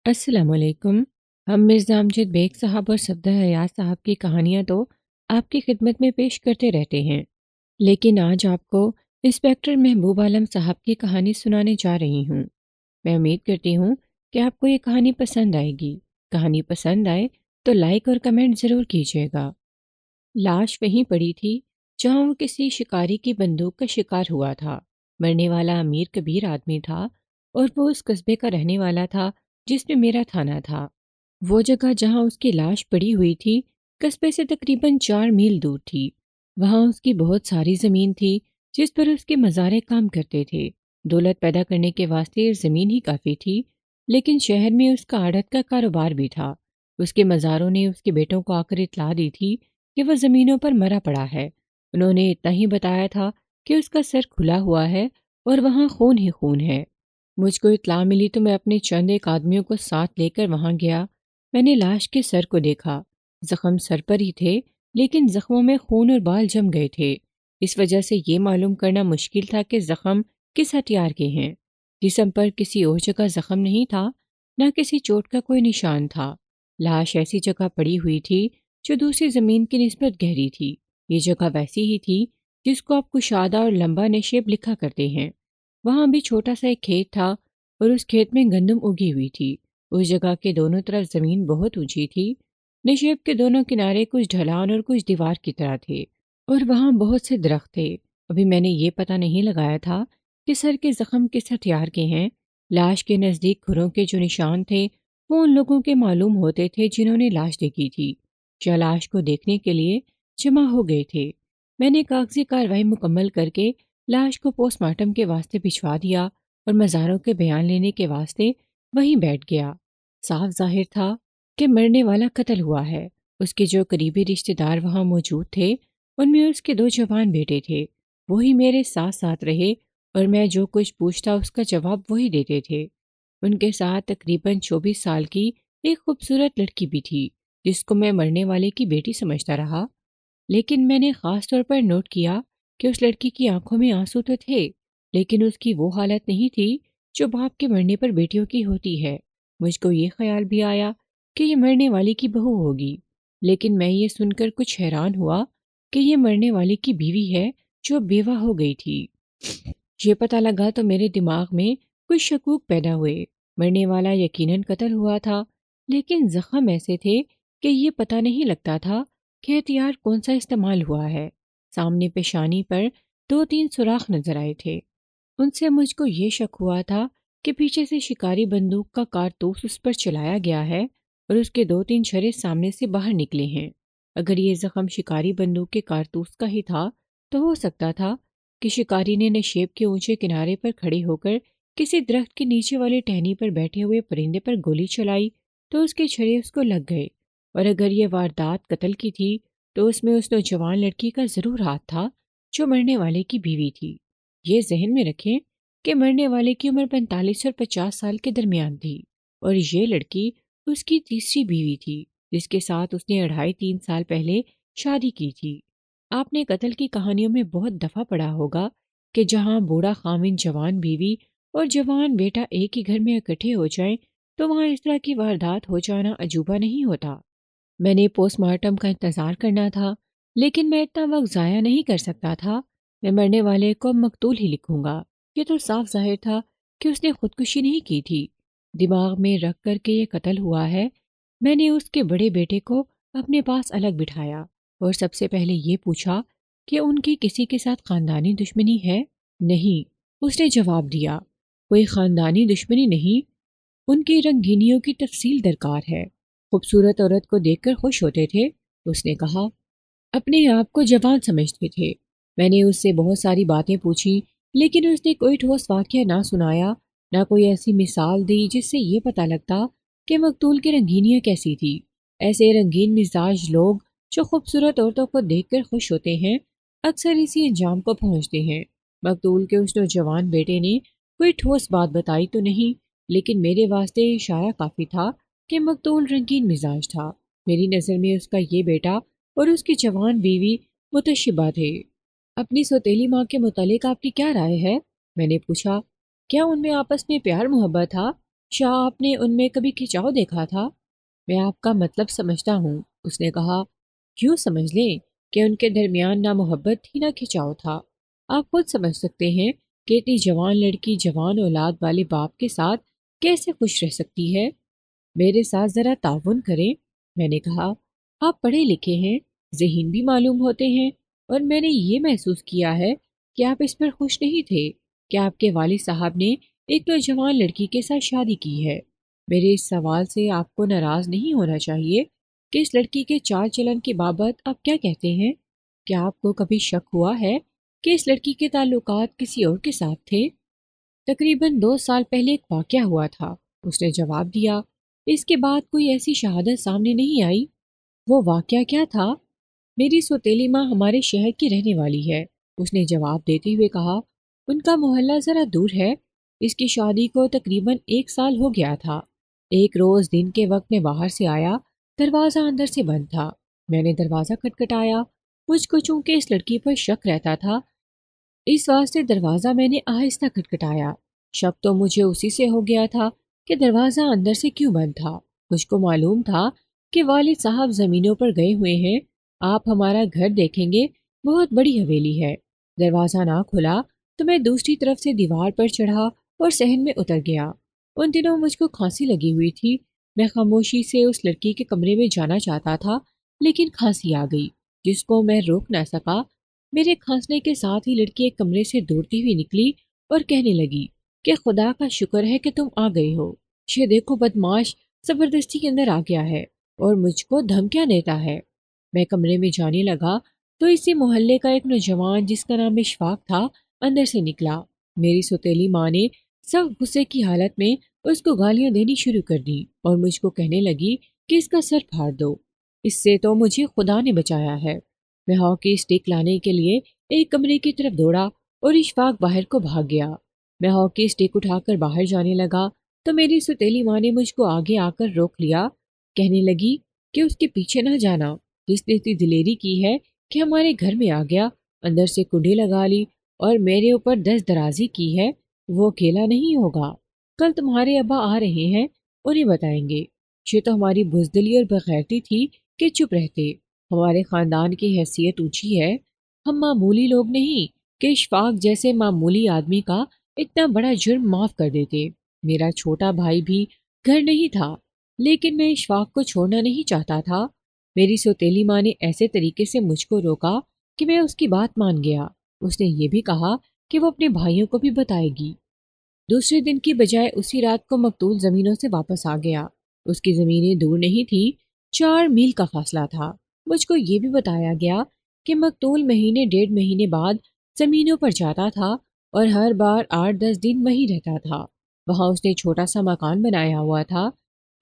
السلام علیکم۔ ہم مرزا امجد بیگ صاحب اور صفدر حیات صاحب کی کہانیاں تو آپ کی خدمت میں پیش کرتے رہتے ہیں، لیکن آج آپ کو انسپیکٹر محبوب عالم صاحب کی کہانی سنانے جا رہی ہوں۔ میں امید کرتی ہوں کہ آپ کو یہ کہانی پسند آئے گی۔ کہانی پسند آئے تو لائک اور کمنٹ ضرور کیجیے گا۔ لاش وہیں پڑی تھی جہاں وہ کسی شکاری کی بندوق کا شکار ہوا تھا۔ مرنے والا امیر کبیر آدمی تھا اور وہ اس قصبے کا رہنے والا تھا جس میں میرا تھانہ تھا۔ وہ جگہ جہاں اس کی لاش پڑی ہوئی تھی قصبے سے تقریباً 4 میل دور تھی۔ وہاں اس کی بہت ساری زمین تھی جس پر اس کے مزارع کام کرتے تھے۔ دولت پیدا کرنے کے واسطے زمین ہی کافی تھی، لیکن شہر میں اس کا آڑت کا کاروبار بھی تھا۔ اس کے مزاروں نے اس کے بیٹوں کو آ کر اطلاع دی تھی کہ وہ زمینوں پر مرا پڑا ہے۔ انہوں نے اتنا ہی بتایا تھا کہ اس کا سر کھلا ہوا ہے اور وہاں خون ہی خون ہے۔ مجھ کو اطلاع ملی تو میں اپنے چند ایک آدمیوں کو ساتھ لے کر وہاں گیا۔ میں نے لاش کے سر کو دیکھا۔ زخم سر پر ہی تھے، لیکن زخموں میں خون اور بال جم گئے تھے۔ اس وجہ سے یہ معلوم کرنا مشکل تھا کہ زخم کس ہتھیار کے ہیں۔ جسم پر کسی اور جگہ زخم نہیں تھا، نہ کسی چوٹ کا کوئی نشان تھا۔ لاش ایسی جگہ پڑی ہوئی تھی جو دوسری زمین کی نسبت گہری تھی۔ یہ جگہ ویسی ہی تھی جس کو آپ کشادہ اور لمبا نشیب لکھا کرتے ہیں۔ وہاں بھی چھوٹا سا ایک کھیت تھا اور اس کھیت میں گندم اگی ہوئی تھی۔ اس جگہ کے دونوں طرف زمین بہت اونچی تھی۔ نشیب کے دونوں کنارے کچھ ڈھلان اور کچھ دیوار کی طرح تھے، اور وہاں بہت سے درخت تھے۔ ابھی میں نے یہ پتہ نہیں لگایا تھا کہ سر کے زخم کس ہتھیار کے ہیں۔ لاش کے نزدیک کھروں کے جو نشان تھے وہ ان لوگوں کے معلوم ہوتے تھے جنہوں نے لاش دیکھی تھی یا لاش کو دیکھنے کے لیے جمع ہو گئے تھے۔ میں نے کاغذی کارروائی مکمل کر کے لاش کو پوسٹ مارٹم کے واسطے بھجوا دیا اور مزاروں کے بیان لینے کے واسطے وہیں بیٹھ گیا۔ صاف ظاہر تھا کہ مرنے والا قتل ہوا ہے۔ اس کے جو قریبی رشتہ دار وہاں موجود تھے ان میں اس کے 2 جوان بیٹے تھے۔ وہی میرے ساتھ ساتھ رہے اور میں جو کچھ پوچھتا اس کا جواب وہی دیتے تھے۔ ان کے ساتھ تقریباً 24 سال کی ایک خوبصورت لڑکی بھی تھی جس کو میں مرنے والے کی بیٹی سمجھتا رہا، لیکن میں نے خاص طور پر نوٹ کیا کہ اس لڑکی کی آنکھوں میں آنسو تو تھے، لیکن اس کی وہ حالت نہیں تھی جو باپ کے مرنے پر بیٹیوں کی ہوتی ہے۔ مجھ کو یہ خیال بھی آیا کہ یہ مرنے والی کی بہو ہوگی، لیکن میں یہ سن کر کچھ حیران ہوا کہ یہ مرنے والی کی بیوی ہے جو بیوہ ہو گئی تھی۔ یہ پتہ لگا تو میرے دماغ میں کچھ شکوک پیدا ہوئے۔ مرنے والا یقیناً قتل ہوا تھا، لیکن زخم ایسے تھے کہ یہ پتہ نہیں لگتا تھا کہ ہتھیار کون سا استعمال ہوا ہے۔ سامنے پیشانی پر 2-3 سوراخ نظر آئے تھے۔ ان سے مجھ کو یہ شک ہوا تھا کہ پیچھے سے شکاری بندوق کا کارتوس اس پر چلایا گیا ہے اور اس کے 2-3 چھرے سامنے سے باہر نکلے ہیں۔ اگر یہ زخم شکاری بندوق کے کارتوس کا ہی تھا تو ہو سکتا تھا کہ شکاری نے نشیب کے اونچے کنارے پر کھڑے ہو کر کسی درخت کے نیچے والی ٹہنی پر بیٹھے ہوئے پرندے پر گولی چلائی تو اس کے چھرے اس کو لگ گئے، اور اگر یہ واردات قتل کی تھی تو اس میں اس نوجوان لڑکی کا ضرور ہاتھ تھا جو مرنے والے کی بیوی تھی۔ یہ ذہن میں رکھیں کہ مرنے والے کی عمر 45 اور 50 سال کے درمیان تھی، اور یہ لڑکی اس کی تیسری بیوی تھی جس کے ساتھ اس نے 2.5-3 سال پہلے شادی کی تھی۔ آپ نے قتل کی کہانیوں میں بہت دفعہ پڑھا ہوگا کہ جہاں بوڑھا خاوند جوان بیوی اور جوان بیٹا ایک ہی گھر میں اکٹھے ہو جائیں تو وہاں اس طرح کی واردات ہو جانا عجوبہ نہیں ہوتا۔ میں نے پوسٹ مارٹم کا انتظار کرنا تھا، لیکن میں اتنا وقت ضائع نہیں کر سکتا تھا۔ میں مرنے والے کو مقتول ہی لکھوں گا۔ یہ تو صاف ظاہر تھا کہ اس نے خودکشی نہیں کی تھی۔ دماغ میں رکھ کر کے یہ قتل ہوا ہے۔ میں نے اس کے بڑے بیٹے کو اپنے پاس الگ بٹھایا اور سب سے پہلے یہ پوچھا کہ ان کی کسی کے ساتھ خاندانی دشمنی ہے؟ نہیں، اس نے جواب دیا، کوئی خاندانی دشمنی نہیں، ان کی رنگینیوں کی تفصیل درکار ہے۔ خوبصورت عورت کو دیکھ کر خوش ہوتے تھے، اس نے کہا۔ اپنے آپ کو جوان سمجھتے تھے۔ میں نے اس سے بہت ساری باتیں پوچھی، لیکن اس نے کوئی ٹھوس واقعہ نہ سنایا، نہ کوئی ایسی مثال دی جس سے یہ پتہ لگتا کہ مقتول کی رنگینیاں کیسی تھی۔ ایسے رنگین مزاج لوگ جو خوبصورت عورتوں کو دیکھ کر خوش ہوتے ہیں اکثر اسی انجام کو پہنچتے ہیں۔ مقتول کے اس نوجوان بیٹے نے کوئی ٹھوس بات بتائی تو نہیں، لیکن میرے واسطے اشارہ کافی تھا کہ مقتول رنگین مزاج تھا۔ میری نظر میں اس کا یہ بیٹا اور اس کی جوان بیوی متشبہ تھے۔ اپنی سوتیلی ماں کے متعلق آپ کی کیا رائے ہے؟ میں نے پوچھا۔ کیا ان میں آپس میں پیار محبت تھا؟ شاہ آپ نے ان میں کبھی کھچاؤ دیکھا تھا؟ میں آپ کا مطلب سمجھتا ہوں، اس نے کہا۔ کیوں سمجھ لیں کہ ان کے درمیان نہ محبت تھی نہ کھچاؤ تھا۔ آپ خود سمجھ سکتے ہیں کہ اتنی جوان لڑکی جوان اولاد والے باپ کے ساتھ کیسے خوش رہ سکتی ہے۔ میرے ساتھ ذرا تعاون کریں، میں نے کہا۔ آپ پڑھے لکھے ہیں، ذہین بھی معلوم ہوتے ہیں، اور میں نے یہ محسوس کیا ہے کہ آپ اس پر خوش نہیں تھے کہ آپ کے والد صاحب نے ایک نوجوان لڑکی کے ساتھ شادی کی ہے۔ میرے اس سوال سے آپ کو ناراض نہیں ہونا چاہیے کہ اس لڑکی کے چال چلن کی بابت آپ کیا کہتے ہیں؟ کیا آپ کو کبھی شک ہوا ہے کہ اس لڑکی کے تعلقات کسی اور کے ساتھ تھے؟ تقریباً 2 سال پہلے ایک واقعہ ہوا تھا، اس نے جواب دیا۔ اس کے بعد کوئی ایسی شہادت سامنے نہیں آئی۔ وہ واقعہ کیا تھا؟ میری سوتیلی ماں ہمارے شہر کی رہنے والی ہے، اس نے جواب دیتے ہوئے کہا۔ ان کا محلہ ذرا دور ہے۔ اس کی شادی کو تقریباً 1 سال ہو گیا تھا۔ ایک روز دن کے وقت میں باہر سے آیا، دروازہ اندر سے بند تھا۔ میں نے دروازہ کھٹکھٹایا۔ مجھ کو چونکہ اس لڑکی پر شک رہتا تھا، اس واسطے دروازہ میں نے آہستہ کھٹکھٹایا۔ شک تو مجھے اسی سے ہو گیا تھا کہ دروازہ اندر سے کیوں بند تھا۔ مجھ کو معلوم تھا کہ والد صاحب زمینوں پر گئے ہوئے ہیں۔ آپ ہمارا گھر دیکھیں گے، بہت بڑی حویلی ہے۔ دروازہ نہ کھلا تو میں دوسری طرف سے دیوار پر چڑھا اور صحن میں اتر گیا۔ ان دنوں مجھ کو کھانسی لگی ہوئی تھی۔ میں خاموشی سے اس لڑکی کے کمرے میں جانا چاہتا تھا، لیکن کھانسی آ گئی جس کو میں روک نہ سکا۔ میرے کھانسنے کے ساتھ ہی لڑکی ایک کمرے سے دوڑتی ہوئی نکلی اور کہنے لگی کہ خدا کا شکر ہے کہ تم آ گئے ہو۔ یہ دیکھو بدماش زبردستی کے اندر آ گیا ہے اور مجھ کو دھمکیاں دیتا ہے۔ میں کمرے میں جانے لگا تو اسی محلے کا ایک نوجوان جس کا نام اشفاق تھا اندر سے نکلا۔ میری سوتیلی ماں نے سخت غصے کی حالت میں اس کو گالیاں دینی شروع کر دی اور مجھ کو کہنے لگی کہ اس کا سر پھاڑ دو۔ اس سے تو مجھے خدا نے بچایا ہے۔ میں ہاکی اسٹک لانے کے لیے ایک کمرے کی طرف دوڑا اور اشفاق باہر کو بھاگ گیا۔ میں ہاکی اسٹک اٹھا کر باہر جانے لگا تو میری سوتیلی ماں نے مجھ کو آگے آ کر روک لیا۔ کہنے لگی کہ اس کے پیچھے نہ جانا، جس نے اتنی دلیری کی ہے کہ ہمارے گھر میں آ گیا، اندر سے کنڈی لگا لی اور میرے اوپر دست درازی کی ہے، وہ اکیلا نہیں ہوگا۔ کل تمہارے ابا آ رہے ہیں، انہیں بتائیں گے۔ یہ تو ہماری بزدلی اور بغیرتی تھی کہ چپ رہتے۔ ہمارے خاندان کی حیثیت اونچی ہے، ہم معمولی لوگ نہیں کہ اشفاق جیسے معمولی آدمی کا اتنا بڑا جرم معاف کر دیتے۔ میرا چھوٹا بھائی بھی گھر نہیں تھا، لیکن میں اشفاق کو چھوڑنا نہیں چاہتا تھا۔ میری سوتیلی ماں نے ایسے طریقے سے مجھ کو روکا کہ میں اس کی بات مان گیا۔ اس نے یہ بھی کہا کہ وہ اپنے بھائیوں کو بھی بتائے گی۔ دوسرے دن کی بجائے اسی رات کو مقتول زمینوں سے واپس آ گیا۔ اس کی زمینیں دور نہیں تھیں، 4 میل کا فاصلہ تھا۔ مجھ کو یہ بھی بتایا گیا کہ مقتول مہینے 1.5 مہینے بعد زمینوں پر جاتا تھا اور ہر بار 8-10 دن وہیں رہتا تھا۔ وہاں اس نے چھوٹا سا مکان بنایا ہوا تھا۔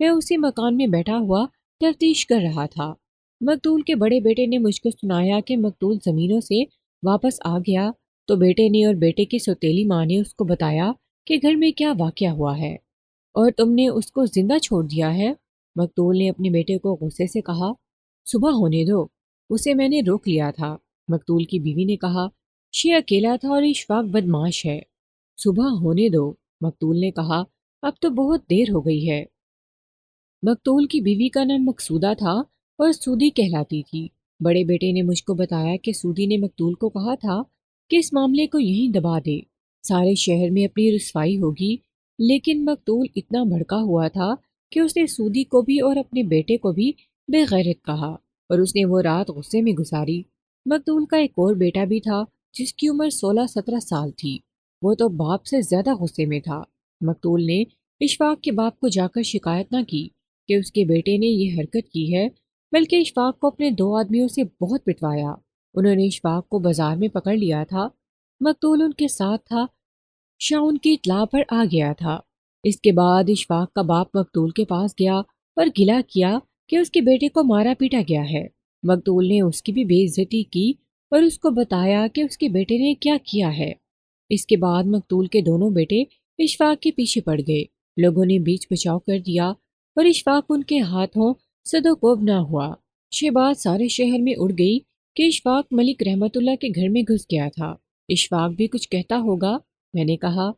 میں اسی مکان میں بیٹھا ہوا تفتیش کر رہا تھا۔ مقتول کے بڑے بیٹے نے مجھ کو سنایا کہ مقتول زمینوں سے واپس آ گیا تو بیٹے نے اور بیٹے کی سوتیلی ماں نے اس کو بتایا کہ گھر میں کیا واقعہ ہوا ہے اور تم نے اس کو زندہ چھوڑ دیا ہے۔ مقتول نے اپنے بیٹے کو غصے سے کہا، صبح ہونے دو، اسے میں نے روک لیا تھا۔ مقتول کی بیوی نے کہا، یہ اکیلا تھا اور اشفاق بدماش ہے۔ صبح ہونے دو، مقتول نے کہا، اب تو بہت دیر ہو گئی ہے۔ مقتول کی بیوی کا نام مقصودہ تھا اور سودی کہلاتی تھی۔ بڑے بیٹے نے مجھ کو بتایا کہ سودی نے مقتول کو کہا تھا کہ اس معاملے کو یہیں دبا دے، سارے شہر میں اپنی رسوائی ہوگی، لیکن مقتول اتنا بھڑکا ہوا تھا کہ اس نے سودی کو بھی اور اپنے بیٹے کو بھی بے غیرت کہا اور اس نے وہ رات غصے میں گزاری۔ مقتول کا ایک اور بیٹا بھی تھا جس کی عمر 16-17 سال تھی۔ وہ تو باپ سے زیادہ غصے میں تھا۔ مقتول نے اشفاق کے باپ کو جا کر شکایت نہ کی کہ اس کے بیٹے نے یہ حرکت کی ہے، بلکہ اشفاق کو اپنے 2 آدمیوں سے بہت پٹوایا۔ انہوں نے اشفاق کو بازار میں پکڑ لیا تھا۔ مقتول ان کے ساتھ تھا۔ شاہ ان کی اطلاع پر آ گیا تھا۔ اس کے بعد اشفاق کا باپ مقتول کے پاس گیا اور گلہ کیا کہ اس کے بیٹے کو مارا پیٹا گیا ہے۔ مقتول نے اس کی بھی بے عزتی کی اور اس کو بتایا کہ اس کے بیٹے نے کیا کیا ہے۔ اس کے بعد مقتول کے دونوں بیٹے اشفاق کے پیچھے پڑ گئے۔ لوگوں نے بیچ بچاؤ کر دیا اور اشفاق ان کے ہاتھوں صد و کوب نہ ہوا۔ یہ بات سارے شہر میں اڑ گئی کہ اشفاق ملک رحمت اللہ کے گھر میں گھس گیا تھا۔ اشفاق بھی کچھ کہتا ہوگا؟ میں نے کہا،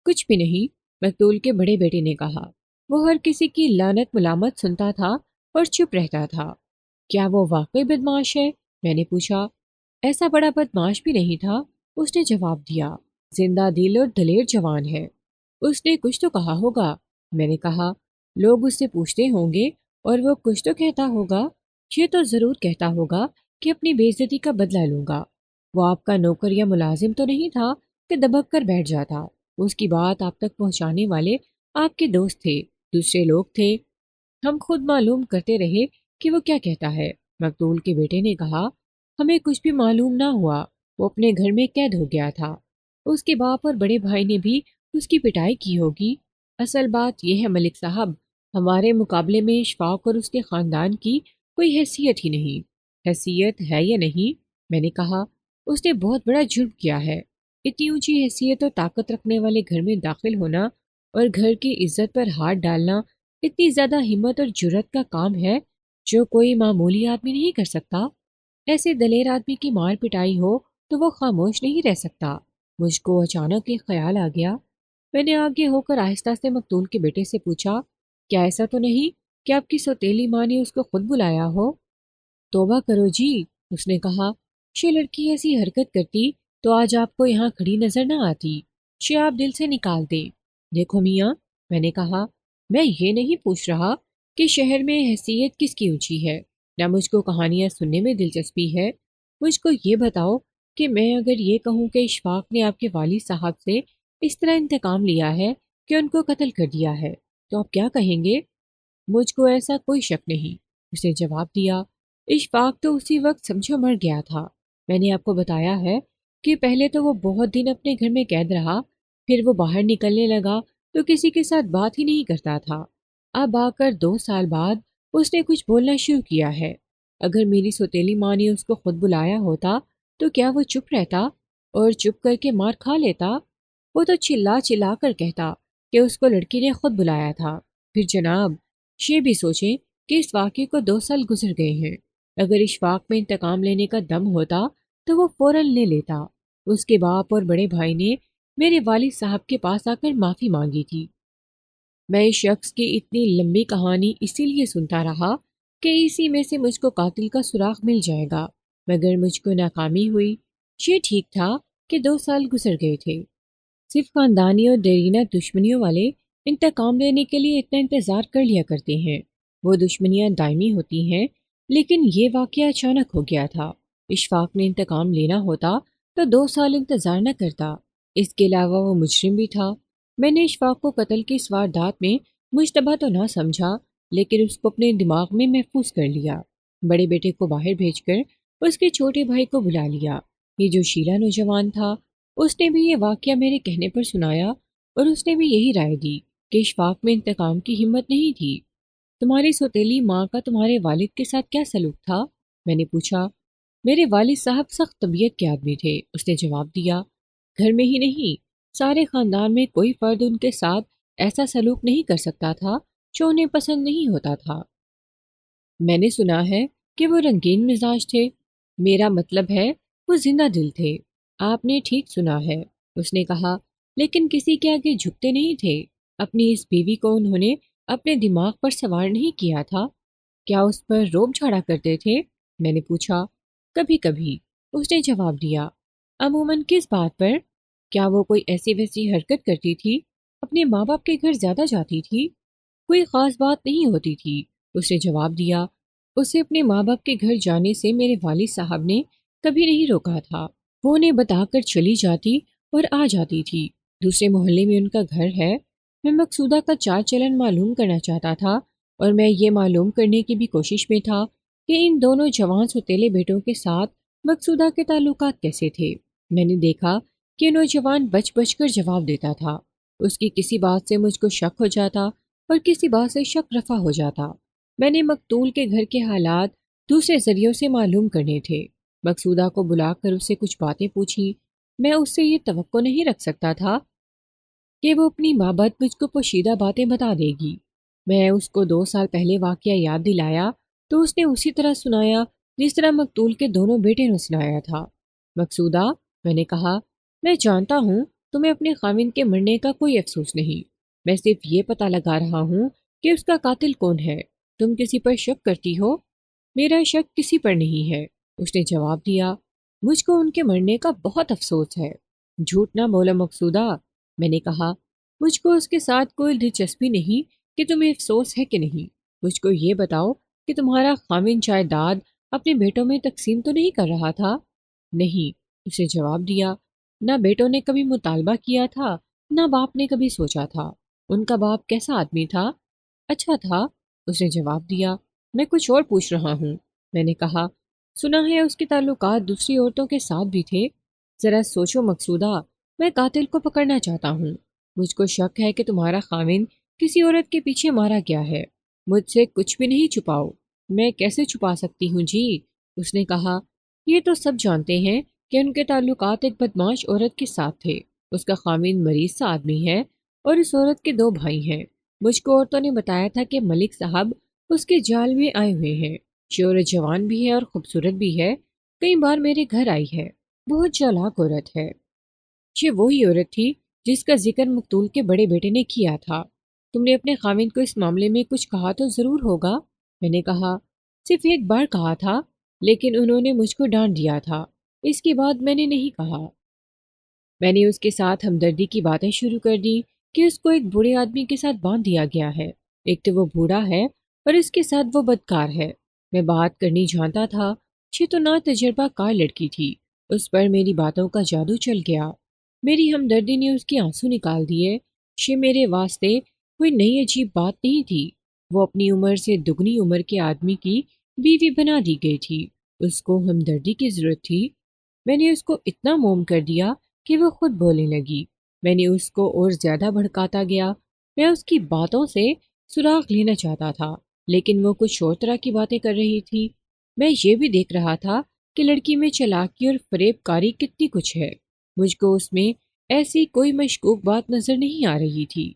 کچھ بھی نہیں، مقتول کے بڑے بیٹے نے کہا۔ وہ ہر کسی کی لعنت ملامت سنتا تھا اور چپ رہتا تھا۔ کیا وہ واقعی بدمعاش ہے؟ میں نے پوچھا۔ ایسا بڑا بدمعاش بھی نہیں تھا، اس نے جواب دیا۔ زندہ دل اور دلیر جوان ہے۔ اس نے کچھ تو کہا ہوگا، میں نے کہا۔ لوگ اس سے پوچھتے ہوں گے اور وہ کچھ تو کہتا ہوگا۔ یہ تو ضرور کہتا ہوگا کہ اپنی بے عزتی کا بدلہ لوں گا۔ وہ آپ کا نوکر یا ملازم تو نہیں تھا کہ دبک کر بیٹھ جاتا۔ اس کی بات آپ تک پہنچانے والے آپ کے دوست تھے، دوسرے لوگ تھے۔ ہم خود معلوم کرتے رہے کہ وہ کیا کہتا ہے۔ مقتول کے بیٹے نے کہا، ہمیں کچھ بھی معلوم نہ ہوا، وہ اپنے گھر میں قید ہو گیا تھا۔ اس کے باپ اور بڑے بھائی نے بھی اس کی پٹائی کی ہوگی۔ اصل بات یہ ہے ملک صاحب، ہمارے مقابلے میں اشفاق اور اس کے خاندان کی کوئی حیثیت ہی نہیں۔ حیثیت ہے یا نہیں؟ میں نے کہا۔ اس نے بہت بڑا جرم کیا ہے۔ اتنی اونچی حیثیت اور طاقت رکھنے والے گھر میں داخل ہونا اور گھر کی عزت پر ہاتھ ڈالنا اتنی زیادہ ہمت اور جرأت کا کام ہے جو کوئی معمولی آدمی نہیں کر سکتا۔ ایسے دلیر آدمی کی مار پٹائی ہو تو وہ خاموش نہیں رہ سکتا۔ مجھ کو اچانک ایک خیال آ گیا۔ میں نے آگے ہو کر آہستہ سے مقتول کے بیٹے سے پوچھا، کیا ایسا تو نہیں کہ آپ کی سوتیلی ماں نے اس کو خود بلایا ہو؟ توبہ کرو جی، اس نے کہا۔ یہ لڑکی ایسی حرکت کرتی تو آج آپ کو یہاں کھڑی نظر نہ آتی۔ یہ آپ دل سے نکال دیں۔ دیکھو میاں، میں نے کہا، میں یہ نہیں پوچھ رہا کہ شہر میں حیثیت کس کی اونچی ہے، نہ مجھ کو کہانیاں سننے میں دلچسپی ہے۔ مجھ کو یہ بتاؤ کہ میں اگر یہ کہوں کہ اشفاق نے آپ کے والد صاحب سے اس طرح انتقام لیا ہے کہ ان کو قتل کر دیا ہے تو آپ کیا کہیں گے؟ مجھ کو ایسا کوئی شک نہیں، اس نے جواب دیا۔ اشفاق تو اسی وقت سمجھو مر گیا تھا۔ میں نے آپ کو بتایا ہے کہ پہلے تو وہ بہت دن اپنے گھر میں قید رہا، پھر وہ باہر نکلنے لگا تو کسی کے ساتھ بات ہی نہیں کرتا تھا۔ اب آ کر 2 سال بعد اس نے کچھ بولنا شروع کیا ہے۔ اگر میری سوتیلی ماں نے اس کو خود بلایا ہوتا تو کیا وہ چپ رہتا اور چپ کر کے مار کھا لیتا؟ وہ تو چلا چلا کر کہتا کہ اس کو لڑکی نے خود بلایا تھا۔ پھر جناب، یہ بھی سوچیں کہ اس واقعے کو 2 سال گزر گئے ہیں۔ اگر اشفاق میں انتقام لینے کا دم ہوتا تو وہ فوراً لے لیتا۔ اس کے باپ اور بڑے بھائی نے میرے والد صاحب کے پاس آ کر معافی مانگی تھی۔ میں اس شخص کی اتنی لمبی کہانی اسی لیے سنتا رہا کہ اسی میں سے مجھ کو قاتل کا سراغ مل جائے گا، مگر مجھ کو ناکامی ہوئی۔ یہ ٹھیک تھا کہ 2 سال گزر گئے تھے۔ صرف خاندانی اور دیرینہ دشمنیوں والے انتقام لینے کے لیے اتنا انتظار کر لیا کرتے ہیں۔ وہ دشمنیاں دائمی ہوتی ہیں، لیکن یہ واقعہ اچانک ہو گیا تھا۔ اشفاق نے انتقام لینا ہوتا تو 2 سال انتظار نہ کرتا۔ اس کے علاوہ وہ مجرم بھی تھا۔ میں نے اشفاق کو قتل کی اس واردات میں مشتبہ تو نہ سمجھا، لیکن اس کو اپنے دماغ میں محفوظ کر لیا۔ بڑے بیٹے کو باہر بھیج کر اس کے چھوٹے بھائی کو بلا لیا۔ یہ جو شیلا نوجوان تھا، اس نے بھی یہ واقعہ میرے کہنے پر سنایا اور اس نے بھی یہی رائے دی کہ اشفاق میں انتقام کی ہمت نہیں تھی۔ تمہاری سوتیلی ماں کا تمہارے والد کے ساتھ کیا سلوک تھا؟ میں نے پوچھا۔ میرے والد صاحب سخت طبیعت کے آدمی تھے، اس نے جواب دیا۔ گھر میں ہی نہیں، سارے خاندان میں کوئی فرد ان کے ساتھ ایسا سلوک نہیں کر سکتا تھا جو انہیں پسند نہیں ہوتا تھا۔ میں نے سنا ہے کہ وہ رنگین مزاج تھے۔ میرا مطلب ہے وہ زندہ دل تھے۔ آپ نے ٹھیک سنا ہے، اس نے کہا، لیکن کسی کے آگے جھکتے نہیں تھے۔ اپنی اس بیوی کو انہوں نے اپنے دماغ پر سوار نہیں کیا تھا۔ کیا اس پر روب جھاڑا کرتے تھے؟ میں نے پوچھا۔ کبھی کبھی، اس نے جواب دیا۔ عموماً کس بات پر؟ کیا وہ کوئی ایسی ویسی حرکت کرتی تھی؟ اپنے ماں باپ کے گھر زیادہ جاتی تھی؟ کوئی خاص بات نہیں ہوتی تھی، اس نے جواب دیا۔ اسے اپنے ماں باپ کے گھر جانے سے میرے والد صاحب نے کبھی نہیں روکا تھا۔ وہ انہیں بتا کر چلی جاتی اور آ جاتی تھی۔ دوسرے محلے میں ان کا گھر ہے۔ میں مقصودہ کا چال چلن معلوم کرنا چاہتا تھا اور میں یہ معلوم کرنے کی بھی کوشش میں تھا کہ ان دونوں جوان سوتیلے بیٹوں کے ساتھ مقصودہ کے تعلقات کیسے تھے۔ میں نے دیکھا کہ نوجوان بچ بچ کر جواب دیتا تھا۔ اس کی کسی بات سے مجھ کو شک ہو جاتا اور کسی بات سے شک رفع ہو جاتا۔ میں نے مقتول کے گھر کے حالات دوسرے ذریعوں سے معلوم کرنے تھے۔ مقصودہ کو بلا کر اس سے کچھ باتیں پوچھیں۔ میں اس سے یہ توقع نہیں رکھ سکتا تھا کہ وہ اپنی مابت مجھ کو پوشیدہ باتیں بتا دے گی۔ میں اس کو 2 سال پہلے واقعہ یاد دلایا تو اس نے اسی طرح سنایا جس طرح مقتول کے دونوں بیٹے نے سنایا تھا۔ مقصودہ، میں نے کہا، میں جانتا ہوں تمہیں اپنے خاوند کے مرنے کا کوئی افسوس نہیں۔ میں صرف یہ پتہ لگا رہا ہوں کہ اس کا قاتل کون ہے؟ تم کسی پر شک کرتی ہو؟ میرا شک کسی پر نہیں ہے، اس نے جواب دیا۔ مجھ کو ان کے مرنے کا بہت افسوس ہے۔ جھوٹ نہ بولا مقصودہ، میں نے کہا۔ مجھ کو اس کے ساتھ کوئی دلچسپی نہیں کہ تمہیں افسوس ہے کہ نہیں۔ مجھ کو یہ بتاؤ کہ تمہارا خاوند جائیداد اپنے بیٹوں میں تقسیم تو نہیں کر رہا تھا؟ نہیں، اسے جواب دیا۔ نہ بیٹوں نے کبھی مطالبہ کیا تھا، نہ باپ نے کبھی سوچا تھا۔ ان کا باپ کیسا آدمی تھا؟ اچھا تھا، اس نے جواب دیا۔ میں کچھ اور پوچھ رہا ہوں، میں نے کہا۔ سنا ہے اس کے تعلقات دوسری عورتوں کے ساتھ بھی تھے؟ ذرا سوچو مقصودہ، میں قاتل کو پکڑنا چاہتا ہوں۔ مجھ کو شک ہے کہ تمہارا خاوند کسی عورت کے پیچھے مارا گیا ہے۔ مجھ سے کچھ بھی نہیں چھپاؤ۔ میں کیسے چھپا سکتی ہوں جی؟ اس نے کہا۔ یہ تو سب جانتے ہیں کہ ان کے تعلقات ایک بدمعاش عورت کے ساتھ تھے۔ اس کا خاوند مریض سا آدمی ہے اور اس عورت کے 2 بھائی ہیں۔ مجھ کو عورتوں نے بتایا تھا کہ ملک صاحب اس کے جال میں آئے ہوئے ہیں۔ یہ عورت جوان بھی ہے اور خوبصورت بھی ہے، کئی بار میرے گھر آئی ہے، بہت چالاک عورت ہے۔ یہ وہی عورت تھی جس کا ذکر مقتول کے بڑے بیٹے نے کیا تھا۔ تم نے اپنے خاوند کو اس معاملے میں کچھ کہا تو ضرور ہوگا؟ میں نے کہا۔ صرف ایک بار کہا تھا، لیکن انہوں نے مجھ کو ڈانٹ دیا تھا۔ اس کے بعد میں نے نہیں کہا۔ میں نے اس کے ساتھ ہمدردی کی باتیں شروع کر دی کہ اس کو ایک بوڑھے آدمی کے ساتھ باندھ دیا گیا ہے۔ ایک تو وہ بوڑھا ہے اور اس کے ساتھ وہ بدکار ہے۔ میں بات کرنی جانتا تھا، یہ تو نا تجربہ کار لڑکی تھی۔ اس پر میری باتوں کا جادو چل گیا۔ میری ہمدردی نے اس کے آنسو نکال دیے۔ یہ میرے واسطے کوئی نئی عجیب بات نہیں تھی۔ وہ اپنی عمر سے دگنی عمر کے آدمی کی بیوی بنا دی گئی تھی۔ اس کو ہمدردی کی ضرورت تھی۔ میں نے اس کو اتنا موم کر دیا کہ وہ خود بولنے لگی۔ میں نے اس کو اور زیادہ بھڑکاتا گیا۔ میں اس کی باتوں سے سراغ لینا چاہتا تھا، لیکن وہ کچھ اور طرح کی باتیں کر رہی تھی۔ میں یہ بھی دیکھ رہا تھا کہ لڑکی میں چالاکی اور فریب کاری کتنی کچھ ہے۔ مجھ کو اس میں ایسی کوئی مشکوک بات نظر نہیں آ رہی تھی۔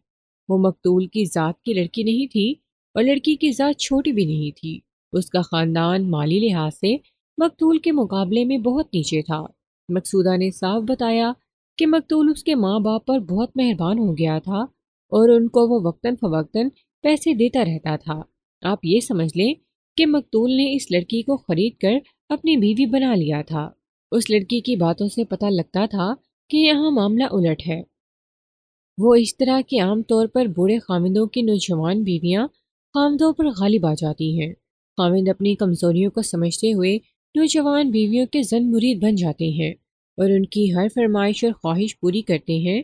وہ مقتول کی ذات کی لڑکی نہیں تھی اور لڑکی کی ذات چھوٹی بھی نہیں تھی۔ اس کا خاندان مالی لحاظ سے مقتول کے مقابلے میں بہت نیچے تھا۔ مقصودہ نے صاف بتایا کہ مقتول اس کے ماں باپ پر بہت مہربان ہو گیا تھا اور ان کو وہ وقتاً فوقتاً پیسے دیتا رہتا تھا۔ آپ یہ سمجھ لیں کہ مقتول نے اس لڑکی کو خرید کر اپنی بیوی بنا لیا تھا۔ اس لڑکی کی باتوں سے پتہ لگتا تھا کہ یہاں معاملہ الٹ ہے۔ وہ اس طرح کہ عام طور پر بوڑھے خاوندوں کی نوجوان بیویاں خاوندوں پر غالب آ جاتی ہیں۔ خاوند اپنی کمزوریوں کو سمجھتے ہوئے نوجوان بیویوں کے زن مرید بن جاتے ہیں اور ان کی ہر فرمائش اور خواہش پوری کرتے ہیں۔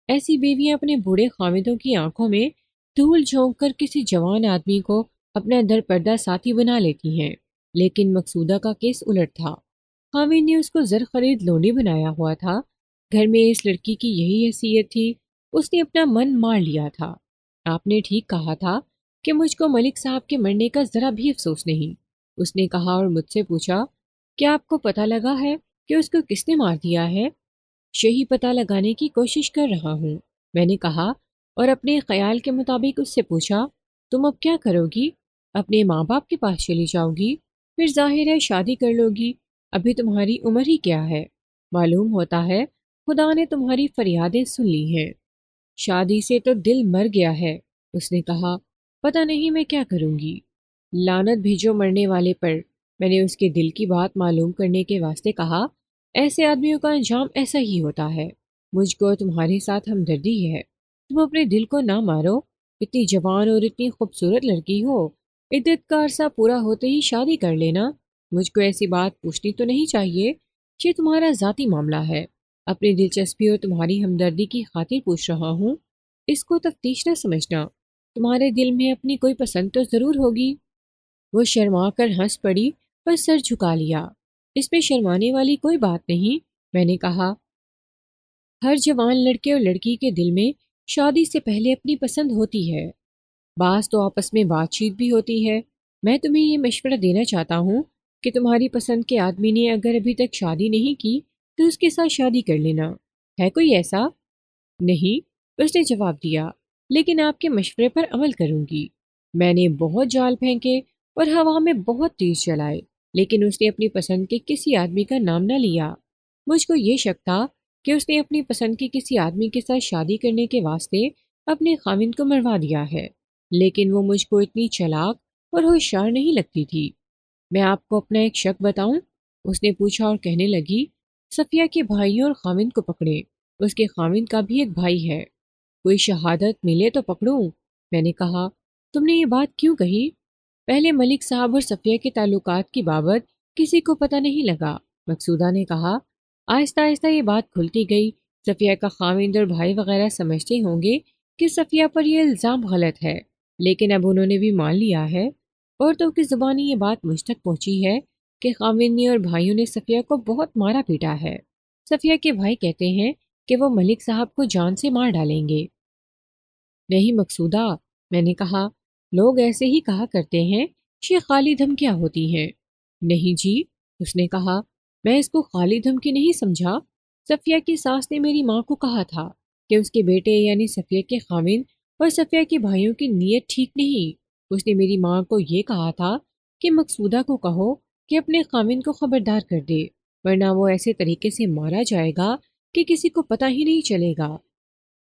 ایسی بیویاں اپنے بوڑھے خاوندوں کی آنکھوں میں دھول جھونک کر کسی جوان آدمی کو اپنا در پردہ ساتھی بنا لیتی ہیں۔ لیکن مقصودہ کا کیس الٹ تھا۔ خاوند نے اس کو زر خرید لونڈی بنایا ہوا تھا۔ گھر میں اس لڑکی کی یہی حیثیت تھی۔ اس نے اپنا من مار لیا تھا۔ آپ نے ٹھیک کہا تھا کہ مجھ کو ملک صاحب کے مرنے کا ذرا بھی افسوس نہیں، اس نے کہا اور مجھ سے پوچھا، کیا آپ کو پتہ لگا ہے کہ اس کو کس نے مار دیا ہے؟ یہی پتہ لگانے کی کوشش کر رہا ہوں، میں نے کہا اور اپنے خیال کے مطابق اس سے پوچھا، تم اب کیا کرو گی؟ اپنے ماں باپ کے پاس چلی جاؤ گی؟ پھر ظاہر ہے شادی کر لو گی۔ ابھی تمہاری عمر ہی کیا ہے؟ معلوم ہوتا ہے خدا نے تمہاری فریادیں سن لی ہیں۔ شادی سے تو دل مر گیا ہے، اس نے کہا۔ پتہ نہیں میں کیا کروں گی۔ لعنت بھیجو مرنے والے پر، میں نے اس کے دل کی بات معلوم کرنے کے واسطے کہا۔ ایسے آدمیوں کا انجام ایسا ہی ہوتا ہے۔ مجھ کو تمہارے ساتھ ہمدردی ہے۔ تم اپنے دل کو نہ مارو۔ اتنی جوان اور اتنی خوبصورت لڑکی ہو، عدت کا عرصہ پورا ہوتے ہی شادی کر لینا۔ مجھ کو ایسی بات پوچھنی تو نہیں چاہیے۔ یہ تمہارا ذاتی معاملہ ہے۔ اپنی دلچسپی اور تمہاری ہمدردی کی خاطر پوچھ رہا ہوں۔ اس کو تفتیش نہ سمجھنا۔ تمہارے دل میں اپنی کوئی پسند تو ضرور ہوگی۔ وہ شرما کر ہنس پڑی اور سر جھکا لیا۔ اس میں شرمانے والی کوئی بات نہیں، میں نے کہا۔ ہر جوان لڑکے اور لڑکی کے دل میں شادی سے پہلے اپنی پسند ہوتی ہے۔ بعض تو آپس میں بات چیت بھی ہوتی ہے۔ میں تمہیں یہ مشورہ دینا چاہتا ہوں کہ تمہاری پسند کے آدمی نے اگر ابھی تک شادی نہیں کی تو اس کے ساتھ شادی کر لینا۔ ہے کوئی ایسا؟ نہیں، اس نے جواب دیا، لیکن آپ کے مشورے پر عمل کروں گی۔ میں نے بہت جال پھینکے اور ہوا میں بہت تیز چلائے، لیکن اس نے اپنی پسند کے کسی آدمی کا نام نہ لیا۔ مجھ کو یہ شک تھا کہ اس نے اپنی پسند کے کسی آدمی کے ساتھ شادی کرنے کے واسطے اپنے خاوند کو مروا دیا ہے۔ لیکن وہ مجھ کو اتنی چلاک اور ہوشیار نہیں لگتی تھی۔ میں آپ کو اپنا ایک شک بتاؤں؟ اس نے پوچھا اور کہنے لگی، صفیہ کے بھائیوں اور خاوند کو پکڑے، اس کے خاوند کا بھی ایک بھائی ہے، کوئی شہادت ملے تو پکڑوں۔ میں نے کہا، تم نے یہ بات کیوں کہی؟ پہلے ملک صاحب اور صفیہ کے تعلقات کی بابت کسی کو پتہ نہیں لگا، مقصودہ نے کہا۔ آہستہ آہستہ یہ بات کھلتی گئی۔ صفیہ کا خاوند اور بھائی وغیرہ سمجھتے ہوں گے کہ صفیہ پر یہ الزام غلط ہے، لیکن اب انہوں نے بھی مان لیا ہے۔ عورتوں کی زبانی یہ بات مجھ تک پہنچی ہے کہ خاوندنی اور بھائیوں نے صفیہ کو بہت مارا پیٹا ہے۔ صفیہ کے بھائی کہتے ہیں کہ وہ ملک صاحب کو جان سے مار ڈالیں گے۔ نہیں مقصودہ، میں نے کہا، لوگ ایسے ہی کہا کرتے ہیں، یہ خالی دھمکیاں ہوتی ہیں۔ نہیں جی، اس نے کہا، میں اس کو خالی دھمکی نہیں سمجھا۔ صفیہ کی ساس نے میری ماں کو کہا تھا کہ اس کے بیٹے یعنی صفیہ کے خاوند اور صفیہ کے بھائیوں کی نیت ٹھیک نہیں۔ اس نے میری ماں کو یہ کہا تھا کہ مقصودہ کو کہو کہ اپنے خاوند کو خبردار کر دے، ورنہ وہ ایسے طریقے سے مارا جائے گا کہ کسی کو پتہ ہی نہیں چلے گا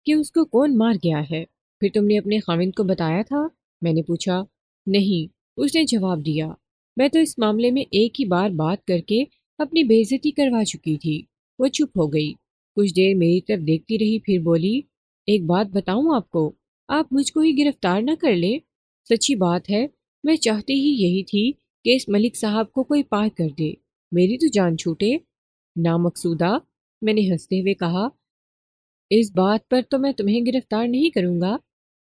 کہ اس کو کون مار گیا ہے۔ پھر تم نے اپنے خاوند کو بتایا تھا؟ میں نے پوچھا۔ نہیں، اس نے جواب دیا، میں تو اس معاملے میں ایک ہی بار بات کر کے اپنی بے عزتی کروا چکی تھی۔ وہ چپ ہو گئی، کچھ دیر میری طرف دیکھتی رہی، پھر بولی، ایک بات بتاؤں آپ کو، آپ مجھ کو ہی گرفتار نہ کر لیں۔ سچی بات ہے، میں چاہتی ہی یہی تھی کہ اس ملک صاحب کو کوئی پار کر دے، میری تو جان چھوٹے۔ نامقصودہ، میں نے ہنستے ہوئے کہا، اس بات پر تو میں تمہیں گرفتار نہیں کروں گا۔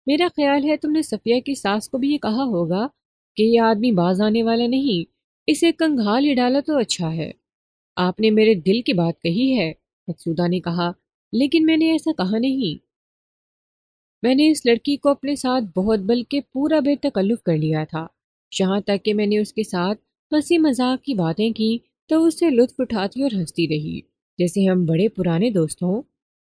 میرا خیال ہے تم نے صفیہ کی ساس کو بھی یہ کہا ہوگا کہ یہ آدمی باز آنے والا نہیں، اسے کنگھال ہی ڈالا تو اچھا ہے۔ آپ نے میرے دل کی بات کہی ہے، مقصودہ نے کہا، لیکن میں نے ایسا کہا نہیں۔ میں نے اس لڑکی کو اپنے ساتھ بہت بلکہ پورا بے تکلف کر لیا تھا، یہاں تک کہ میں نے اس کے ساتھ ہنسی مذاق کی باتیں کی تو اس سے لطف اٹھاتی اور ہنستی رہی جیسے ہم بڑے پرانے دوست ہوں۔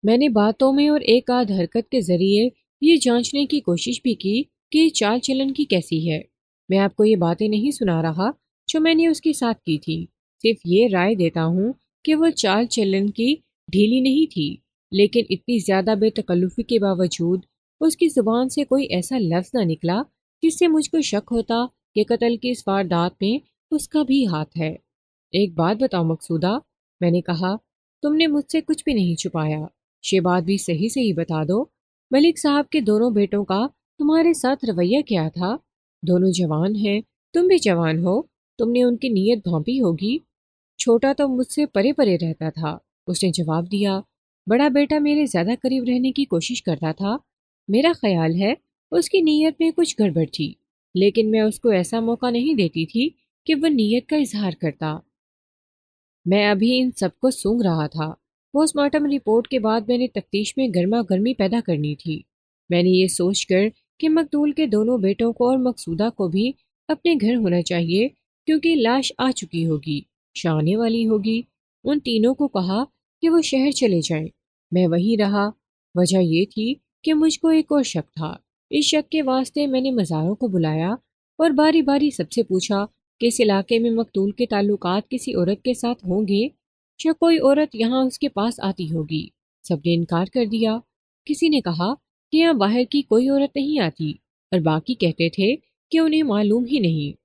میں نے باتوں میں اور ایک آدھ حرکت کے ذریعے یہ جانچنے کی کوشش بھی کی کہ یہ چال چلن کی کیسی ہے۔ میں آپ کو یہ باتیں نہیں سنا رہا جو میں نے اس کے ساتھ کی تھی، صرف یہ رائے دیتا ہوں کہ وہ چال چلن کی ڈھیلی نہیں تھی، لیکن اتنی زیادہ بے تکلفی کے باوجود اس کی زبان سے کوئی ایسا لفظ نہ نکلا جس سے مجھ کو شک ہوتا کہ قتل کی اس واردات میں اس کا بھی ہاتھ ہے۔ ایک بات بتاؤ مقصودہ، میں نے کہا، تم نے مجھ سے کچھ بھی نہیں چھپایا، یہ بات بھی صحیح صحیح بتا دو، ملک صاحب کے دونوں بیٹوں کا تمہارے ساتھ رویہ کیا تھا؟ دونوں جوان ہیں، تم بھی جوان ہو، تم نے ان کی نیت بھانپی ہوگی۔ چھوٹا تو مجھ سے پرے پرے رہتا تھا، اس نے جواب دیا، بڑا بیٹا میرے زیادہ قریب رہنے کی کوشش کرتا تھا۔ میرا خیال ہے اس کی نیت میں کچھ گڑبڑ تھی، لیکن میں اس کو ایسا موقع نہیں دیتی تھی کہ وہ نیت کا اظہار کرتا۔ میں ابھی ان سب کو سونگ رہا تھا۔ پوسٹ مارٹم رپورٹ کے بعد میں نے تفتیش میں گرما گرمی پیدا کرنی تھی۔ میں نے یہ سوچ کر کہ مقتول کے دونوں بیٹوں کو اور مقصودہ کو بھی اپنے گھر ہونا چاہیے کیونکہ لاش آ چکی ہوگی، آنے والی ہوگی، ان تینوں کو کہا کہ وہ شہر چلے جائیں۔ میں وہیں رہا۔ وجہ یہ تھی کہ مجھ کو ایک اور شک تھا۔ اس شک کے واسطے میں نے مزاروں کو بلایا اور باری باری سب سے پوچھا کہ اس علاقے میں مقتول کے تعلقات کسی عورت کے ساتھ ہوں گے یا کوئی عورت یہاں اس کے پاس آتی ہوگی۔ سب نے انکار کر دیا۔ کسی نے کہا کہ یہاں باہر کی کوئی عورت نہیں آتی اور باقی کہتے تھے کہ انہیں معلوم ہی نہیں۔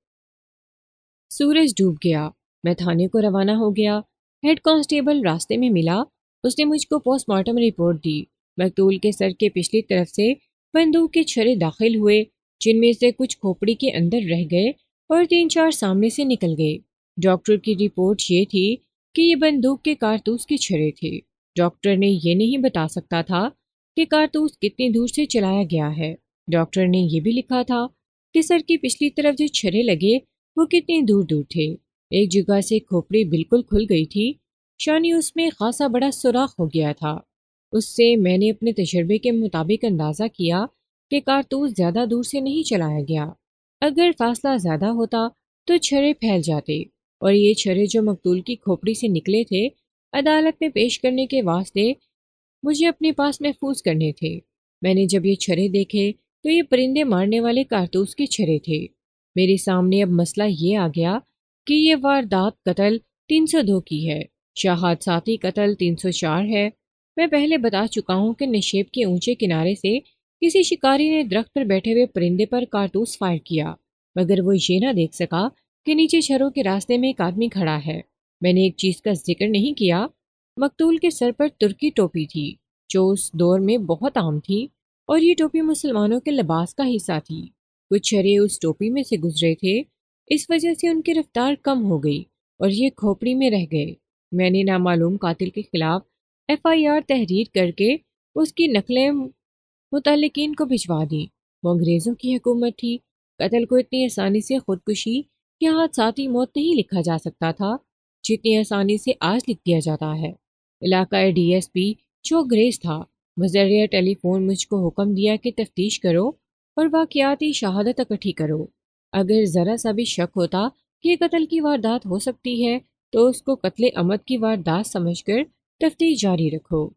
سورج ڈوب گیا، میں تھانے کو روانہ ہو گیا۔ ہیڈ کانسٹیبل راستے میں ملا، اس نے مجھ کو پوسٹ مارٹم رپورٹ دی۔ مقتول کے سر کے پچھلی طرف سے بندوق کے چھرے داخل ہوئے، جن میں سے کچھ کھوپڑی کے اندر رہ گئے اور 3-4 سامنے سے نکل گئے۔ ڈاکٹر کی رپورٹ یہ تھی کہ یہ بندوق کے کارتوس کے چھرے تھے۔ ڈاکٹر نے یہ نہیں بتا سکتا تھا کہ کارتوس کتنی دور سے چلایا گیا ہے۔ ڈاکٹر نے یہ بھی لکھا تھا کہ سر کی پچھلی طرف جو چھرے لگے وہ کتنی دور دور تھے۔ ایک جگہ سے کھوپڑی بالکل کھل گئی تھی، شانی اس میں خاصا بڑا سوراخ ہو گیا تھا۔ اس سے میں نے اپنے تجربے کے مطابق اندازہ کیا کہ کارتوس زیادہ دور سے نہیں چلایا گیا۔ اگر فاصلہ زیادہ ہوتا تو چھرے پھیل جاتے، اور یہ چھرے جو مقتول کی کھوپڑی سے نکلے تھے عدالت میں پیش کرنے کے واسطے مجھے اپنے پاس محفوظ کرنے تھے۔ میں نے جب یہ چھرے دیکھے تو یہ پرندے مارنے والے کارتوس کے چھرے تھے۔ میرے سامنے اب مسئلہ یہ آ گیا کہ یہ واردات قتل 302 کی ہے یا حادثاتی قتل 304 ہے۔ میں پہلے بتا چکا ہوں کہ نشیب کے اونچے کنارے سے کسی شکاری نے درخت پر بیٹھے ہوئے پرندے پر کارتوس فائر کیا، مگر وہ یہ نہ دیکھ سکا کہ نیچے چھروں کے راستے میں ایک آدمی کھڑا ہے۔ میں نے ایک چیز کا ذکر نہیں کیا، مقتول کے سر پر ترکی ٹوپی تھی جو اس دور میں بہت عام تھی، اور یہ ٹوپی مسلمانوں کے لباس کا حصہ تھی۔ کچھ چھرے اس ٹوپی میں سے گزرے تھے، اس وجہ سے ان کی رفتار کم ہو گئی اور یہ کھوپڑی میں رہ گئے۔ میں نے نامعلوم قاتل کے خلاف FIR تحریر کر کے اس کی نقلیں متعلقین کو بھجوا دیں۔ وہ انگریزوں کی حکومت تھی۔ قتل کو اتنی آسانی سے خودکشی یا حادثاتی موت نہیں لکھا جا سکتا تھا جتنی آسانی سے آج لکھ دیا جاتا ہے۔ علاقۂ DSP جو انگریز تھا، بذریعہ ٹیلی فون مجھ کو حکم دیا کہ تفتیش کرو اور واقعاتی شہادت اکٹھی کرو۔ اگر ذرا سا بھی شک ہوتا کہ یہ قتل کی واردات ہو سکتی ہے تو اس کو قتل عمد کی واردات سمجھ کر تفتیش جاری رکھو۔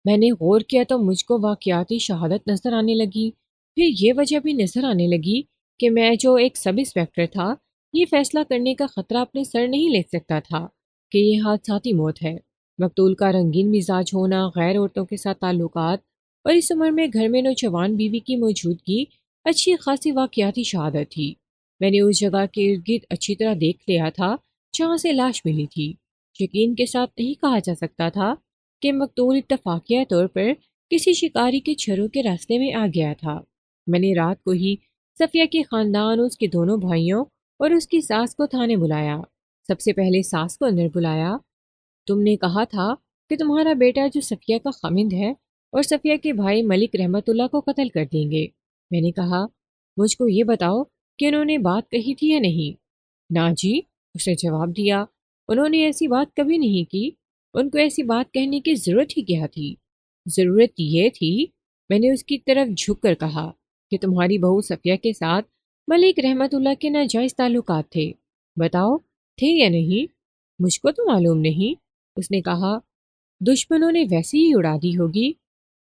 میں نے غور کیا تو مجھ کو واقعاتی شہادت نظر آنے لگی۔ پھر یہ وجہ بھی نظر آنے لگی کہ میں جو ایک سب انسپکٹر تھا، یہ فیصلہ کرنے کا خطرہ اپنے سر نہیں لے سکتا تھا کہ یہ حادثاتی موت ہے۔ مقتول کا رنگین مزاج ہونا، غیر عورتوں کے ساتھ تعلقات اور اس عمر میں گھر میں نوجوان بیوی کی موجودگی اچھی خاصی واقعاتی شہادت تھی۔ میں نے اس جگہ کے ارد گرد اچھی طرح دیکھ لیا تھا جہاں سے لاش ملی تھی۔ یقین کے ساتھ نہیں کہا جا سکتا تھا کہ مقتول اتفاقیہ طور پر کسی شکاری کے چھروں کے راستے میں آ گیا تھا۔ میں نے رات کو ہی صفیہ کے خاندان، اس کے دونوں بھائیوں اور اس کی ساس کو تھانے بلایا۔ سب سے پہلے ساس کو اندر بلایا۔ تم نے کہا تھا کہ تمہارا بیٹا جو صفیہ کا خامند ہے اور صفیہ کے بھائی ملک رحمت اللہ کو قتل کر دیں گے۔ میں نے کہا مجھ کو یہ بتاؤ کہ انہوں نے بات کہی تھی یا نہیں؟ نا جی، اس نے جواب دیا، انہوں نے ایسی بات کبھی نہیں کی۔ ان کو ایسی بات کہنے کی ضرورت ہی کیا تھی؟ ضرورت یہ تھی، میں نے اس کی طرف جھک کر کہا، کہ تمہاری بہو صفیہ کے ساتھ ملک رحمت اللہ کے ناجائز تعلقات تھے۔ بتاؤ تھے یا نہیں؟ مجھ کو تو معلوم نہیں، اس نے کہا۔ دشمنوں نے ویسے ہی اڑا دی ہوگی۔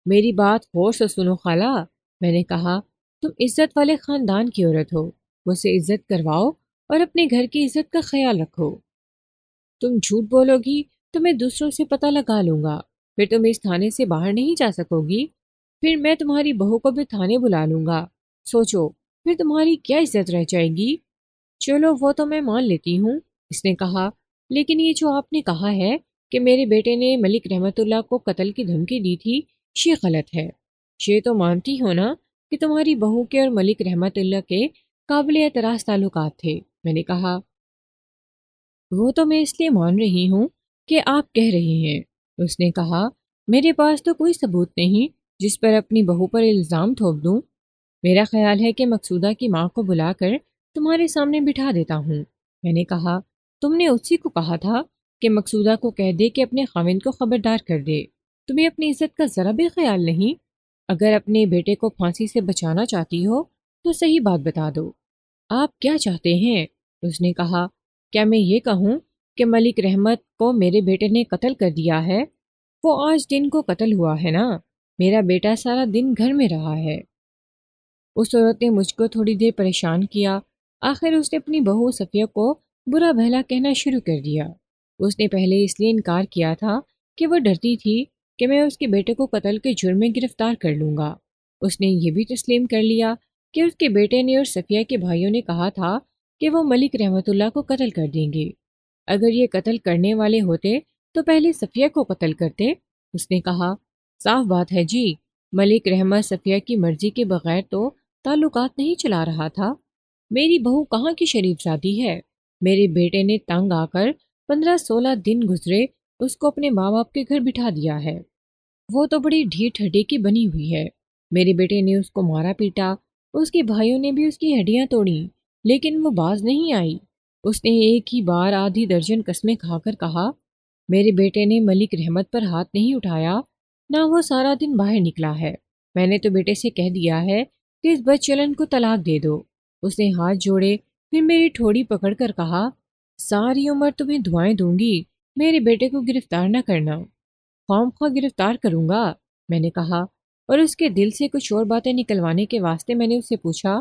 میری بات غور سے سنو خالہ، میں نے کہا، تم عزت والے خاندان کی عورت ہو، مجھ سے عزت کرواؤ اور اپنے گھر کی عزت کا خیال رکھو۔ تم جھوٹ بولو گی تو میں دوسروں سے پتہ لگا لوں گا، پھر تم اس تھانے سے باہر نہیں جا سکو گی، پھر میں تمہاری بہو کو بھی تھانے بلا لوں گا۔ سوچو پھر تمہاری کیا عزت رہ جائے گی۔ چلو وہ تو میں مان لیتی ہوں، اس نے کہا، لیکن یہ جو آپ نے کہا ہے کہ میرے بیٹے نے ملک رحمت اللہ کو قتل کی دھمکی دی تھی، یہ غلط ہے۔ یہ تو مانتی ہو نا کہ تمہاری بہو کے اور ملک رحمت اللہ کے قابل اعتراض تعلقات تھے؟ میں نے کہا، وہ تو میں اس لیے مان رہی ہوں کہ آپ کہہ رہے ہیں، اس نے کہا، میرے پاس تو کوئی ثبوت نہیں جس پر اپنی بہو پر الزام تھوپ دوں۔ میرا خیال ہے کہ مقصودہ کی ماں کو بلا کر تمہارے سامنے بٹھا دیتا ہوں۔ میں نے کہا، تم نے اسی کو کہا تھا کہ مقصودہ کو کہہ دے کہ اپنے خاوند کو خبردار کر دے۔ تمہیں اپنی عزت کا ذرا بھی خیال نہیں؟ اگر اپنے بیٹے کو پھانسی سے بچانا چاہتی ہو تو صحیح بات بتا دو۔ آپ کیا چاہتے ہیں؟ اس نے کہا، کیا میں یہ کہوں کہ ملک رحمت کو میرے بیٹے نے قتل کر دیا ہے؟ وہ آج دن کو قتل ہوا ہے نا، میرا بیٹا سارا دن گھر میں رہا ہے۔ اس عورت نے مجھ کو تھوڑی دیر پریشان کیا۔ آخر اس نے اپنی بہو صفیہ کو برا بھلا کہنا شروع کر دیا۔ اس نے پہلے اس لیے انکار کیا تھا کہ وہ ڈرتی تھی کہ میں اس کے بیٹے کو قتل کے جرم میں گرفتار کر لوں گا۔ اس نے یہ بھی تسلیم کر لیا کہ اس کے بیٹے نے اور صفیہ کے بھائیوں نے کہا تھا کہ وہ ملک رحمت اللہ کو قتل کر دیں گے۔ اگر یہ قتل کرنے والے ہوتے تو پہلے صفیہ کو قتل کرتے، اس نے کہا۔ صاف بات ہے جی، ملک رحمت صفیہ کی مرضی کے بغیر تو تعلقات نہیں چلا رہا تھا۔ میری بہو کہاں کی شریف زادی ہے؟ میرے بیٹے نے تنگ آ کر 15-16 دن گزرے اس کو اپنے ماں باپ کے گھر بٹھا دیا ہے۔ وہ تو بڑی ڈھیٹ ہڈی کی بنی ہوئی ہے۔ میرے بیٹے نے اس کو مارا پیٹا، اس کے بھائیوں نے بھی اس کی ہڈیاں توڑیں، لیکن وہ باز نہیں آئی۔ اس نے ایک ہی بار آدھی درجن قسمیں کھا کر کہا، میرے بیٹے نے ملک رحمت پر ہاتھ نہیں اٹھایا، نہ وہ سارا دن باہر نکلا ہے۔ میں نے تو بیٹے سے کہہ دیا ہے کہ اس بد چلن کو طلاق دے دو۔ اس نے ہاتھ جوڑے، پھر میری ٹھوڑی پکڑ کر کہا، ساری عمر تمہیں دعائیں دوں گی، میرے بیٹے کو گرفتار نہ کرنا۔ خواہ مخواہ گرفتار کروں گا، میں نے کہا، اور اس کے دل سے کچھ اور باتیں نکلوانے کے واسطے میں نے اس سے پوچھا،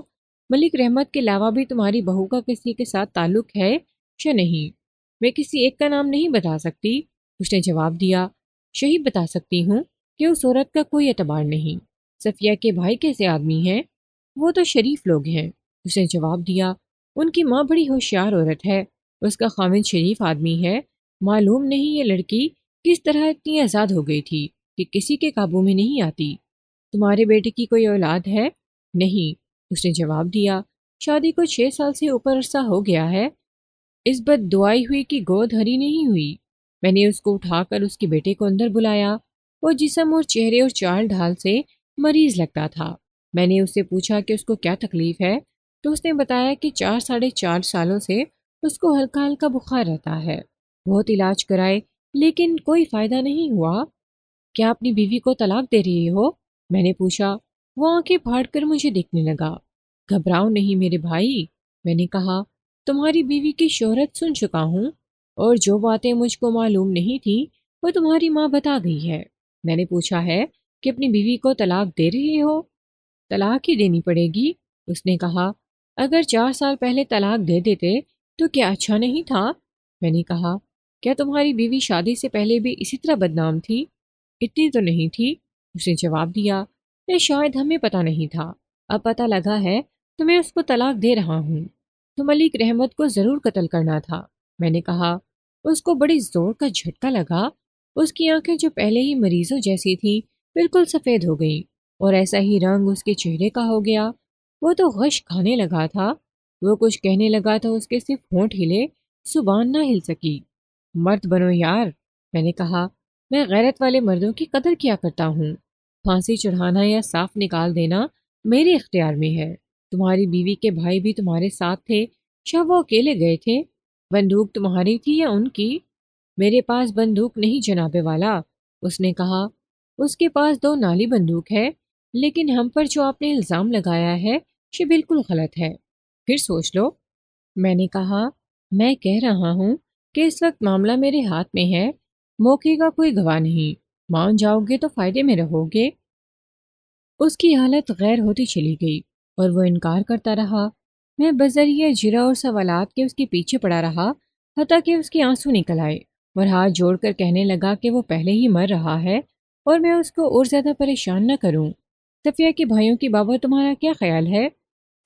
ملک رحمت کے علاوہ بھی تمہاری بہو کا کسی کے ساتھ تعلق ہے یا نہیں؟ میں کسی ایک کا نام نہیں بتا سکتی، اس نے جواب دیا۔ یہی بتا سکتی ہوں کہ اس عورت کا کوئی اعتبار نہیں، صفیہ کے بھائی کیسے آدمی ہیں؟ وہ تو شریف لوگ ہیں، اس نے جواب دیا۔ ان کی ماں بڑی ہوشیار عورت ہے، اس کا خاوند شریف آدمی ہے۔ معلوم نہیں یہ لڑکی کس طرح اتنی آزاد ہو گئی تھی کہ کسی کے قابو میں نہیں آتی۔ تمہارے بیٹے کی کوئی اولاد ہے؟ نہیں، اس نے جواب دیا۔ شادی کو 6 سال سے اوپر عرصہ ہو گیا ہے۔ اس بد دعائی ہوئی کہ گود ہری نہیں ہوئی۔ میں نے اس کو اٹھا کر اس کے بیٹے کو اندر بلایا۔ وہ جسم اور چہرے اور چال ڈھال سے مریض لگتا تھا۔ میں نے اس سے پوچھا کہ اس کو کیا تکلیف ہے، تو اس نے بتایا کہ 4 ساڑھے 4 سالوں سے اس کو ہلکا ہلکا بخار رہتا ہے۔ بہت علاج کرائے لیکن کوئی فائدہ نہیں ہوا۔ کیا اپنی بیوی کو طلاق دے رہی ہو؟ میں نے پوچھا۔ وہ آنکھیں پھاڑ کر مجھے دیکھنے لگا۔ گھبراؤ نہیں میرے بھائی، میں نے کہا۔ تمہاری بیوی کی شہرت سن چکا ہوں، اور جو باتیں مجھ کو معلوم نہیں تھیں وہ تمہاری ماں بتا گئی ہے۔ میں نے پوچھا ہے کہ اپنی بیوی کو طلاق دے رہی ہو؟ طلاق ہی دینی پڑے گی، اس نے کہا۔ اگر 4 سال پہلے طلاق دے دیتے تو کیا اچھا نہیں تھا؟ میں نے کہا۔ کیا تمہاری بیوی شادی سے پہلے بھی اسی طرح بدنام تھی؟ اتنی تو نہیں تھی، اس نے جواب دیا۔ یا شاید ہمیں پتہ نہیں تھا، اب پتہ لگا ہے تو میں اس کو طلاق دے رہا ہوں۔ تو ملک رحمت کو ضرور قتل کرنا تھا، میں نے کہا۔ اس کو بڑی زور کا جھٹکا لگا۔ اس کی آنکھیں جو پہلے ہی مریضوں جیسی تھیں بالکل سفید ہو گئیں، اور ایسا ہی رنگ اس کے چہرے کا ہو گیا۔ وہ تو غش کھانے لگا تھا۔ وہ کچھ کہنے لگا تو اس کے صرف ہونٹ ہلے، زبان نہ ہل سکی۔ مرد بنو یار، میں نے کہا۔ میں غیرت والے مردوں کی قدر کیا کرتا ہوں۔ پھانسی چڑھانا یا صاف نکال دینا میرے اختیار میں ہے۔ تمہاری بیوی کے بھائی بھی تمہارے ساتھ تھے، شاید وہ اکیلے گئے تھے۔ بندوق تمہاری تھی یا ان کی؟ میرے پاس بندوق نہیں جناب والا، اس نے کہا۔ اس کے پاس 2 نالی بندوق ہے، لیکن ہم پر جو آپ نے الزام لگایا ہے یہ بالکل غلط ہے، پھر سوچ لو۔ میں نے کہا۔ میں کہہ رہا ہوں کہ اس وقت معاملہ میرے ہاتھ میں ہے، موقع کا کوئی گواہ نہیں۔ مان جاؤ گے تو فائدے میں رہو گے۔ اس کی حالت غیر ہوتی چلی گئی اور وہ انکار کرتا رہا۔ میں بذریعہ جرا اور سوالات کے اس کے پیچھے پڑا رہا، حتیٰ کہ اس کے آنسو نکل آئے اور ہاتھ جوڑ کر کہنے لگا کہ وہ پہلے ہی مر رہا ہے اور میں اس کو اور زیادہ پریشان نہ کروں۔ صفیہ کے بھائیوں کی بابت تمہارا کیا خیال ہے؟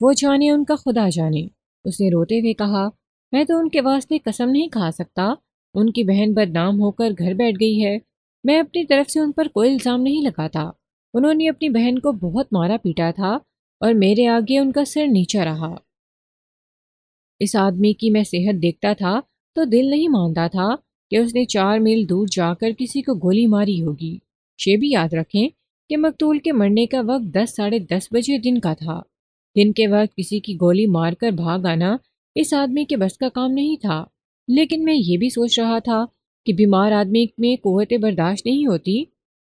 وہ جانے ان کا خدا جانے، اس نے روتے ہوئے کہا۔ میں تو ان کے واسطے قسم نہیں کھا سکتا۔ ان کی بہن بدنام ہو کر گھر بیٹھ گئی ہے۔ میں اپنی طرف سے ان پر کوئی الزام نہیں لگاتا۔ انہوں نے اپنی بہن کو بہت مارا پیٹا تھا اور میرے آگے ان کا سر نیچا رہا۔ اس آدمی کی میں صحت دیکھتا تھا تو دل نہیں مانتا تھا کہ اس نے 4 میل دور جا کر کسی کو گولی ماری ہوگی۔ یہ بھی یاد رکھیں کہ مقتول کے مرنے کا وقت 10 ساڑھے 10 بجے دن کا تھا۔ دن کے وقت کسی کی گولی مار کر بھاگ آنا اس آدمی کے بس کا کام نہیں تھا۔ لیکن میں یہ بھی سوچ رہا تھا کہ بیمار آدمی میں قوت برداشت نہیں ہوتی،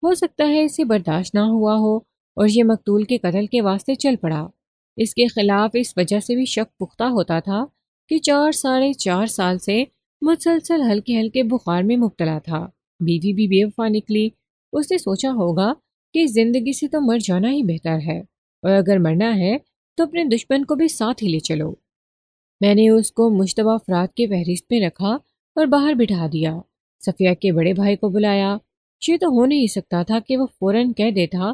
ہو سکتا ہے اسے برداشت نہ ہوا ہو اور یہ مقتول کے قتل کے واسطے چل پڑا۔ اس کے خلاف اس وجہ سے بھی شک پختہ ہوتا تھا کہ 4 ساڑھے 4 سال سے مسلسل ہلکے ہلکے بخار میں مبتلا تھا۔ بیوی بھی بے وفا نکلی۔ اس نے سوچا ہوگا کہ اس زندگی سے تو مر جانا ہی بہتر ہے، اور اگر مرنا ہے تو اپنے دشمن کو بھی ساتھ ہی لے چلو۔ میں نے اس کو مشتبہ افراد کے فہرست میں رکھا اور باہر بٹھا دیا۔ صفیہ کے بڑے بھائی کو بلایا۔ یہ تو ہو نہیں سکتا تھا کہ وہ فوراً کہہ دیتا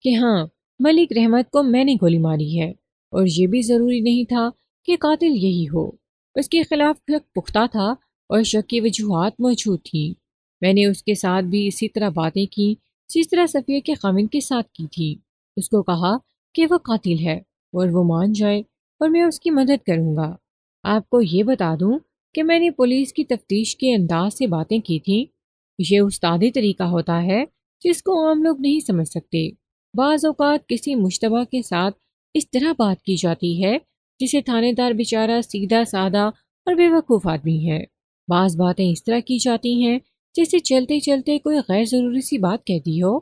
کہ ہاں، ملک رحمت کو میں نے گولی ماری ہے، اور یہ بھی ضروری نہیں تھا کہ قاتل یہی ہو۔ اس کے خلاف شک پختہ تھا اور شک کی وجوہات موجود تھیں۔ میں نے اس کے ساتھ بھی اسی طرح باتیں کی جس طرح صفیہ کے خاوند کے ساتھ کی تھی۔ اس کو کہا کہ وہ قاتل ہے اور وہ مان جائے اور میں اس کی مدد کروں گا۔ آپ کو یہ بتا دوں کہ میں نے پولیس کی تفتیش کے انداز سے باتیں کی تھیں۔ یہ استادی طریقہ ہوتا ہے جس کو عام لوگ نہیں سمجھ سکتے۔ بعض اوقات کسی مشتبہ کے ساتھ اس طرح بات کی جاتی ہے جسے تھانے دار بیچارہ سیدھا سادہ اور بے وقوف آدمی ہے۔ بعض باتیں اس طرح کی جاتی ہیں جیسے چلتے چلتے کوئی غیر ضروری سی بات کہہ دی ہو۔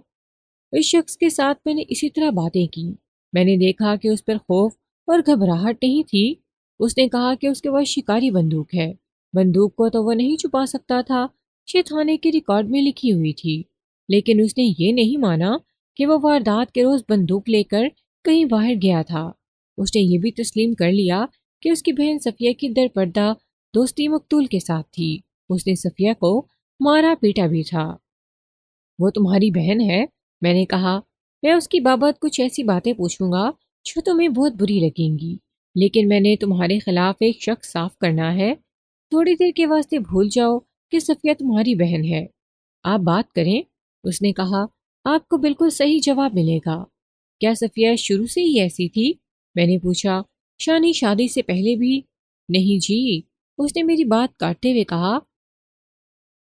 اس شخص کے ساتھ میں نے اسی طرح باتیں کی۔ میں نے دیکھا کہ اس پر خوف اور گھبراہٹ نہیں تھی۔ اس نے کہا کہ اس کے پاس شکاری بندوق ہے۔ بندوق کو تو وہ نہیں چھپا سکتا تھا، یہ تھانے کے ریکارڈ میں لکھی ہوئی تھی۔ لیکن اس نے یہ نہیں مانا کہ وہ واردات کے روز بندوق لے کر کہیں باہر گیا تھا۔ اس نے یہ بھی تسلیم کر لیا کہ اس کی بہن صفیہ کی درپردہ دوستی مقتول کے ساتھ تھی۔ اس نے صفیہ کو مارا پیٹا بھی تھا۔ وہ تمہاری بہن ہے؟ میں نے کہا۔ میں اس کی بابت کچھ ایسی باتیں پوچھوں گا جو تمہیں بہت بری لگیں گی، لیکن میں نے تمہارے خلاف ایک شخص صاف کرنا ہے۔ تھوڑی دیر کے واسطے بھول جاؤ کہ صفیہ تمہاری بہن ہے۔ آپ بات کریں، اس نے کہا۔ آپ کو بالکل صحیح جواب ملے گا۔ کیا صفیہ شروع سے ہی ایسی تھی؟ میں نے پوچھا۔ شانی شادی سے پہلے بھی؟ نہیں جی، اس نے میری بات کاٹتے ہوئے کہا۔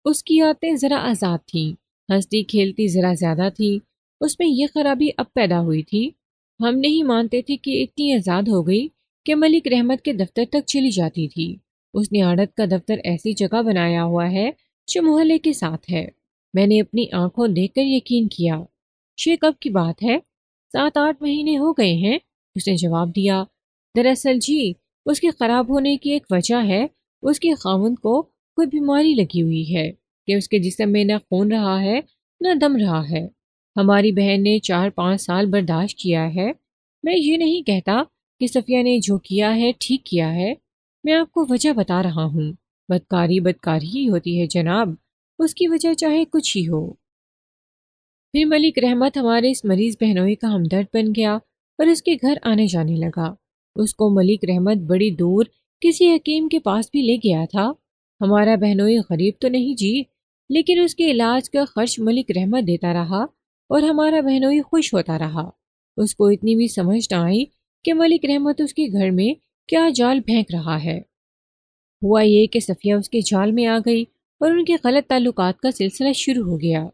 اس کی عادتیں ذرا آزاد تھیں، ہنستی کھیلتی ذرا زیادہ تھی۔ اس میں یہ خرابی اب پیدا ہوئی تھی۔ ہم نہیں مانتے تھے کہ اتنی آزاد ہو گئی کہ ملک رحمت کے دفتر تک چلی جاتی تھی۔ اس نے عادت کا دفتر ایسی جگہ بنایا ہوا ہے جو محلے کے ساتھ ہے۔ میں نے اپنی آنکھوں دیکھ کر یقین کیا۔ یہ کب کی بات ہے؟ 7-8 مہینے ہو گئے ہیں، اس نے جواب دیا۔ دراصل جی، اس کے خراب ہونے کی ایک وجہ ہے، اس کے خاوند کو کوئی بیماری لگی ہوئی ہے کہ اس کے جسم میں نہ خون رہا ہے نہ دم رہا ہے۔ ہماری بہن نے 4-5 سال برداشت کیا ہے۔ میں یہ نہیں کہتا کہ صفیہ نے جو کیا ہے ٹھیک کیا ہے، میں آپ کو وجہ بتا رہا ہوں۔ بدکاری بدکاری ہی ہوتی ہے جناب، اس کی وجہ چاہے کچھ ہی ہو۔ پھر ملک رحمت ہمارے اس مریض بہنوئی کا ہمدرد بن گیا اور اس کے گھر آنے جانے لگا۔ اس کو ملک رحمت بڑی دور کسی حکیم کے پاس بھی لے گیا تھا۔ ہمارا بہنوئی غریب تو نہیں جی، لیکن اس کے علاج کا خرچ ملک رحمت دیتا رہا اور ہمارا بہنوئی خوش ہوتا رہا۔ اس کو اتنی بھی سمجھ نہ آئی کہ ملک رحمت اس کے گھر میں کیا جال پھینک رہا ہے۔ ہوا یہ کہ صفیہ اس کے جال میں آ گئی اور ان کے غلط تعلقات کا سلسلہ شروع ہو گیا۔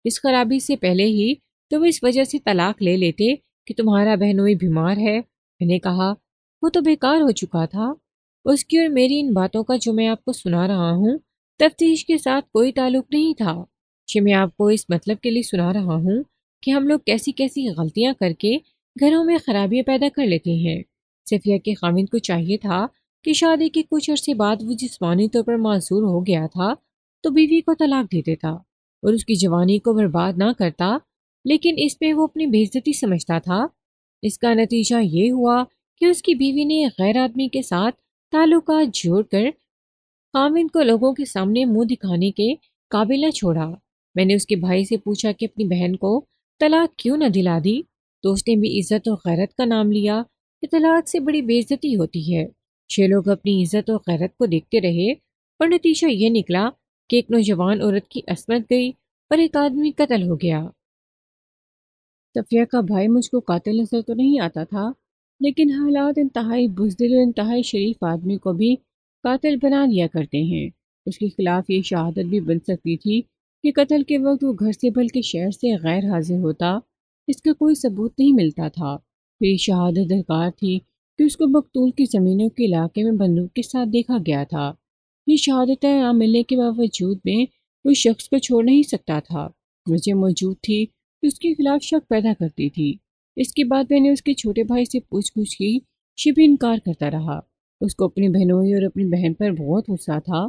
اس خرابی سے پہلے ہی تم اس وجہ سے طلاق لے لیتے کہ تمہارا بہنوئی بیمار ہے۔ میں نے کہا، وہ تو بیکار ہو چکا تھا۔ اس کی اور میری ان باتوں کا جو میں آپ کو سنا رہا ہوں تفتیش کے ساتھ کوئی تعلق نہیں تھا۔ یہ میں آپ کو اس مطلب کے لیے سنا رہا ہوں کہ ہم لوگ کیسی کیسی غلطیاں کر کے گھروں میں خرابیاں پیدا کر لیتے ہیں۔ صفیہ کے خاوند کو چاہیے تھا کہ شادی کے کچھ عرصے بعد وہ جسمانی طور پر معذور ہو گیا تھا تو بیوی کو طلاق دے دیتا اور اس کی جوانی کو برباد نہ کرتا، لیکن اس پہ وہ اپنی بے عزتی سمجھتا تھا۔ اس کا نتیجہ یہ ہوا کہ اس کی بیوی نے غیر آدمی کے ساتھ تعلقات جوڑ کر خاوند کو لوگوں کے سامنے منہ دکھانے کے قابل نہ چھوڑا۔ میں نے اس کے بھائی سے پوچھا کہ اپنی بہن کو طلاق کیوں نہ دلا دی، تو اس نے بھی عزت و غیرت کا نام لیا کہ طلاق سے بڑی بے عزتی ہوتی ہے۔ 6 لوگ اپنی عزت و غیرت کو دیکھتے رہے اور نتیجہ یہ نکلا کہ ایک نوجوان عورت کی عصمت گئی اور ایک آدمی قتل ہو گیا۔ صفیہ کا بھائی مجھ کو قاتل نظر تو نہیں آتا تھا، لیکن حالات انتہائی بزدل اور انتہائی شریف آدمی کو بھی قاتل بنا دیا کرتے ہیں۔ اس کے خلاف یہ شہادت بھی بن سکتی تھی کہ قتل کے وقت وہ گھر سے بلکہ شہر سے غیر حاضر ہوتا۔ اس کا کوئی ثبوت نہیں ملتا تھا۔ پھر یہ شہادت درکار تھی کہ اس کو مقتول کی زمینوں کے علاقے میں بندوق کے ساتھ دیکھا گیا تھا۔ یہ شہادتیں نہ ملنے کے باوجود میں اس شخص کو چھوڑ نہیں سکتا تھا۔ وجہ موجود تھی کہ اس کے خلاف شک پیدا کرتی تھی۔ اس کے بعد میں نے اس کے چھوٹے بھائی سے پوچھ گچھ کی، شبہ انکار کرتا رہا۔ اس کو اپنی بہنوئی اور اپنی بہن پر بہت غصہ تھا۔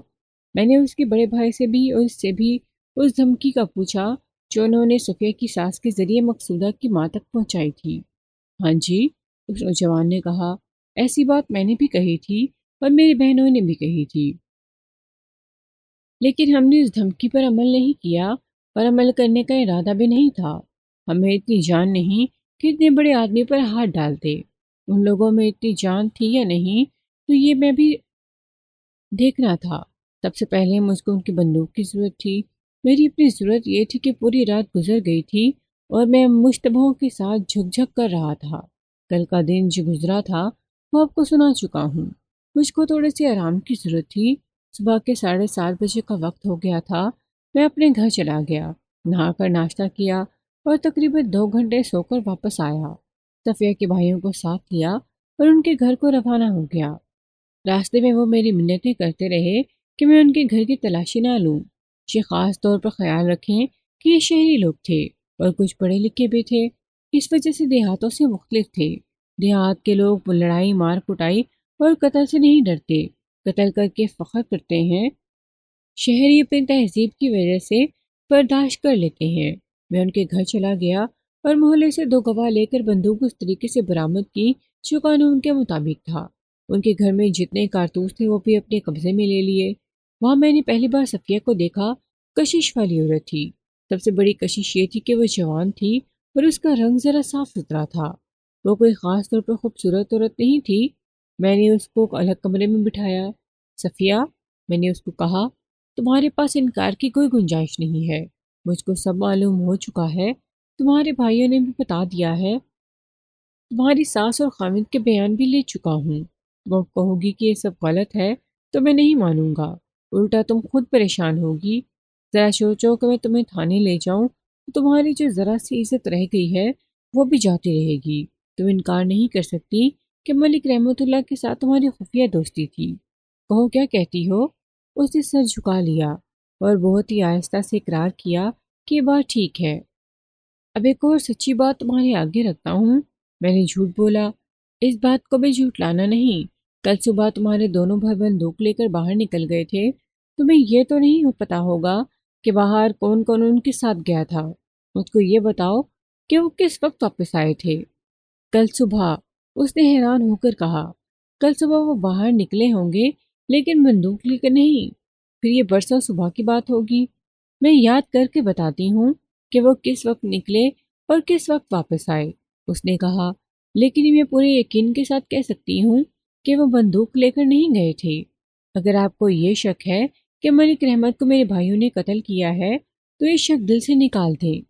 میں نے اس کے بڑے بھائی سے بھی اور اس سے بھی اس دھمکی کا پوچھا جو انہوں نے صفیہ کی ساس کے ذریعے مقصودہ کی ماں تک پہنچائی تھی۔ ہاں جی، اس نوجوان نے کہا، ایسی بات میں نے بھی کہی تھی اور میری بہنوں نے بھی کہی تھی، لیکن ہم نے اس دھمکی پر عمل نہیں کیا اور عمل کرنے کا ارادہ بھی نہیں تھا۔ ہمیں اتنی جان نہیں کہ اتنے بڑے آدمی پر ہاتھ ڈالتے۔ ان لوگوں میں اتنی جان تھی یا نہیں تو یہ میں بھی دیکھنا تھا۔ سب سے پہلے مجھ کو ان کی بندوق کی ضرورت تھی۔ میری اپنی ضرورت یہ تھی کہ پوری رات گزر گئی تھی اور میں مشتبہوں کے ساتھ جھک جھک کر رہا تھا۔ کل کا دن جو گزرا تھا وہ آپ کو سنا چکا ہوں۔ مجھ کو تھوڑے سے آرام کی ضرورت تھی۔ صبح کے 7:30 کا وقت ہو گیا تھا۔ میں اپنے گھر چلا گیا، نہا کر ناشتہ کیا اور تقریباً 2 گھنٹے سو کر واپس آیا۔ صفیہ کے بھائیوں کو ساتھ لیا اور ان کے گھر کو روانہ ہو گیا۔ راستے میں وہ میری منتیں کرتے رہے کہ میں ان کے گھر کی تلاشی نہ لوں۔ یہ خاص طور پر خیال رکھیں کہ یہ شہری لوگ تھے اور کچھ پڑھے لکھے بھی تھے، اس وجہ سے دیہاتوں سے مختلف تھے۔ دیہات کے لوگ لڑائی مار کٹائی اور قتل سے نہیں ڈرتے، قتل کر کے فخر کرتے ہیں۔ شہری اپنی تہذیب کی وجہ سے برداشت کر لیتے ہیں۔ میں ان کے گھر چلا گیا اور محلے سے 2 گواہ لے کر بندوق اس طریقے سے برآمد کی جو قانون کے مطابق تھا۔ ان کے گھر میں جتنے کارتوس تھے وہ بھی اپنے قبضے میں لے لیے۔ وہاں میں نے پہلی بار صفیہ کو دیکھا۔ کشش والی عورت تھی۔ سب سے بڑی کشش یہ تھی کہ وہ جوان تھی پر اس کا رنگ ذرا صاف ستھرا تھا۔ وہ کوئی خاص طور پر خوبصورت عورت نہیں تھی۔ میں نے اس کو الگ کمرے میں بٹھایا۔ صفیہ، میں نے اس کو کہا، تمہارے پاس انکار کی کوئی گنجائش نہیں ہے۔ مجھ کو سب معلوم ہو چکا ہے، تمہارے بھائیوں نے بھی بتا دیا ہے، تمہاری ساس اور خاوند کے بیان بھی لے چکا ہوں۔ وہ کہو گی کہ یہ سب غلط ہے تو میں نہیں مانوں گا، الٹا تم خود پریشان ہوگی۔ ذرا سوچو کہ میں تمہیں تھانے لے جاؤں تو تمہاری جو ذرا سی عزت رہ گئی ہے وہ بھی جاتی رہے گی۔ تم انکار نہیں کر سکتی کہ ملک رحمت اللہ کے ساتھ تمہاری خفیہ دوستی تھی۔ کہو کیا کہتی ہو؟ اس نے سر جھکا لیا اور بہت ہی آہستہ سے اقرار کیا کہ یہ بات ٹھیک ہے۔ اب ایک اور سچی بات تمہارے آگے رکھتا ہوں۔ میں نے جھوٹ بولا۔ اس بات کو بھی جھوٹلانا نہیں۔ کل صبح تمہارے دونوں بھائی بندوق لے کر باہر نکل گئے تھے۔ تمہیں یہ تو نہیں پتا ہوگا کہ باہر کون کون ان کے ساتھ گیا تھا۔ مجھ کو یہ بتاؤ کہ وہ کس وقت واپس آئے تھے؟ کل صبح، اس نے حیران ہو کر کہا۔ کل صبح وہ باہر نکلے ہوں گے لیکن بندوق لے کر نہیں۔ پھر یہ برسوں صبح کی بات ہوگی۔ میں یاد کر کے بتاتی ہوں کہ وہ کس وقت نکلے اور کس وقت واپس آئے، اس نے کہا۔ لیکن میں پورے یقین کے ساتھ کہہ سکتی ہوں کہ وہ بندوق لے کر نہیں گئے تھے۔ اگر آپ کو یہ شک ہے کہ ملک رحمت کو میرے بھائیوں نے قتل کیا ہے تو یہ شک دل سے نکال دیں۔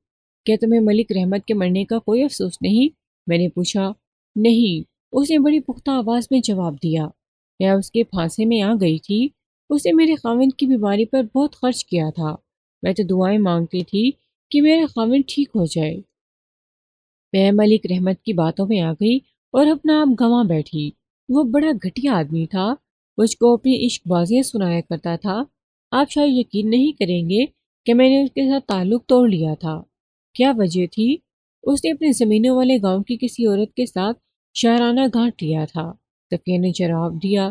کیا تمہیں ملک رحمت کے مرنے کا کوئی افسوس نہیں؟ میں نے پوچھا۔ نہیں، اس نے بڑی پختہ آواز میں جواب دیا۔ میں اس کے پھانسے میں آ گئی تھی۔ اس نے میرے خاوند کی بیماری پر بہت خرچ کیا تھا۔ میں تو دعائیں مانگتی تھی کہ میرا خاوند ٹھیک ہو جائے۔ میں ملک رحمت کی باتوں میں آ گئی اور اپنا آپ گنوا بیٹھی۔ وہ بڑا گھٹیا آدمی تھا، مجھ کو اپنی عشق بازیاں سنایا کرتا تھا۔ آپ شاید یقین نہیں کریں گے کہ میں نے اس کے ساتھ تعلق توڑ لیا تھا۔ کیا وجہ تھی؟ اس نے اپنے زمینوں والے گاؤں کی کسی عورت کے ساتھ شاعرانہ گانٹ لیا تھا، صفیہ نے جواب دیا۔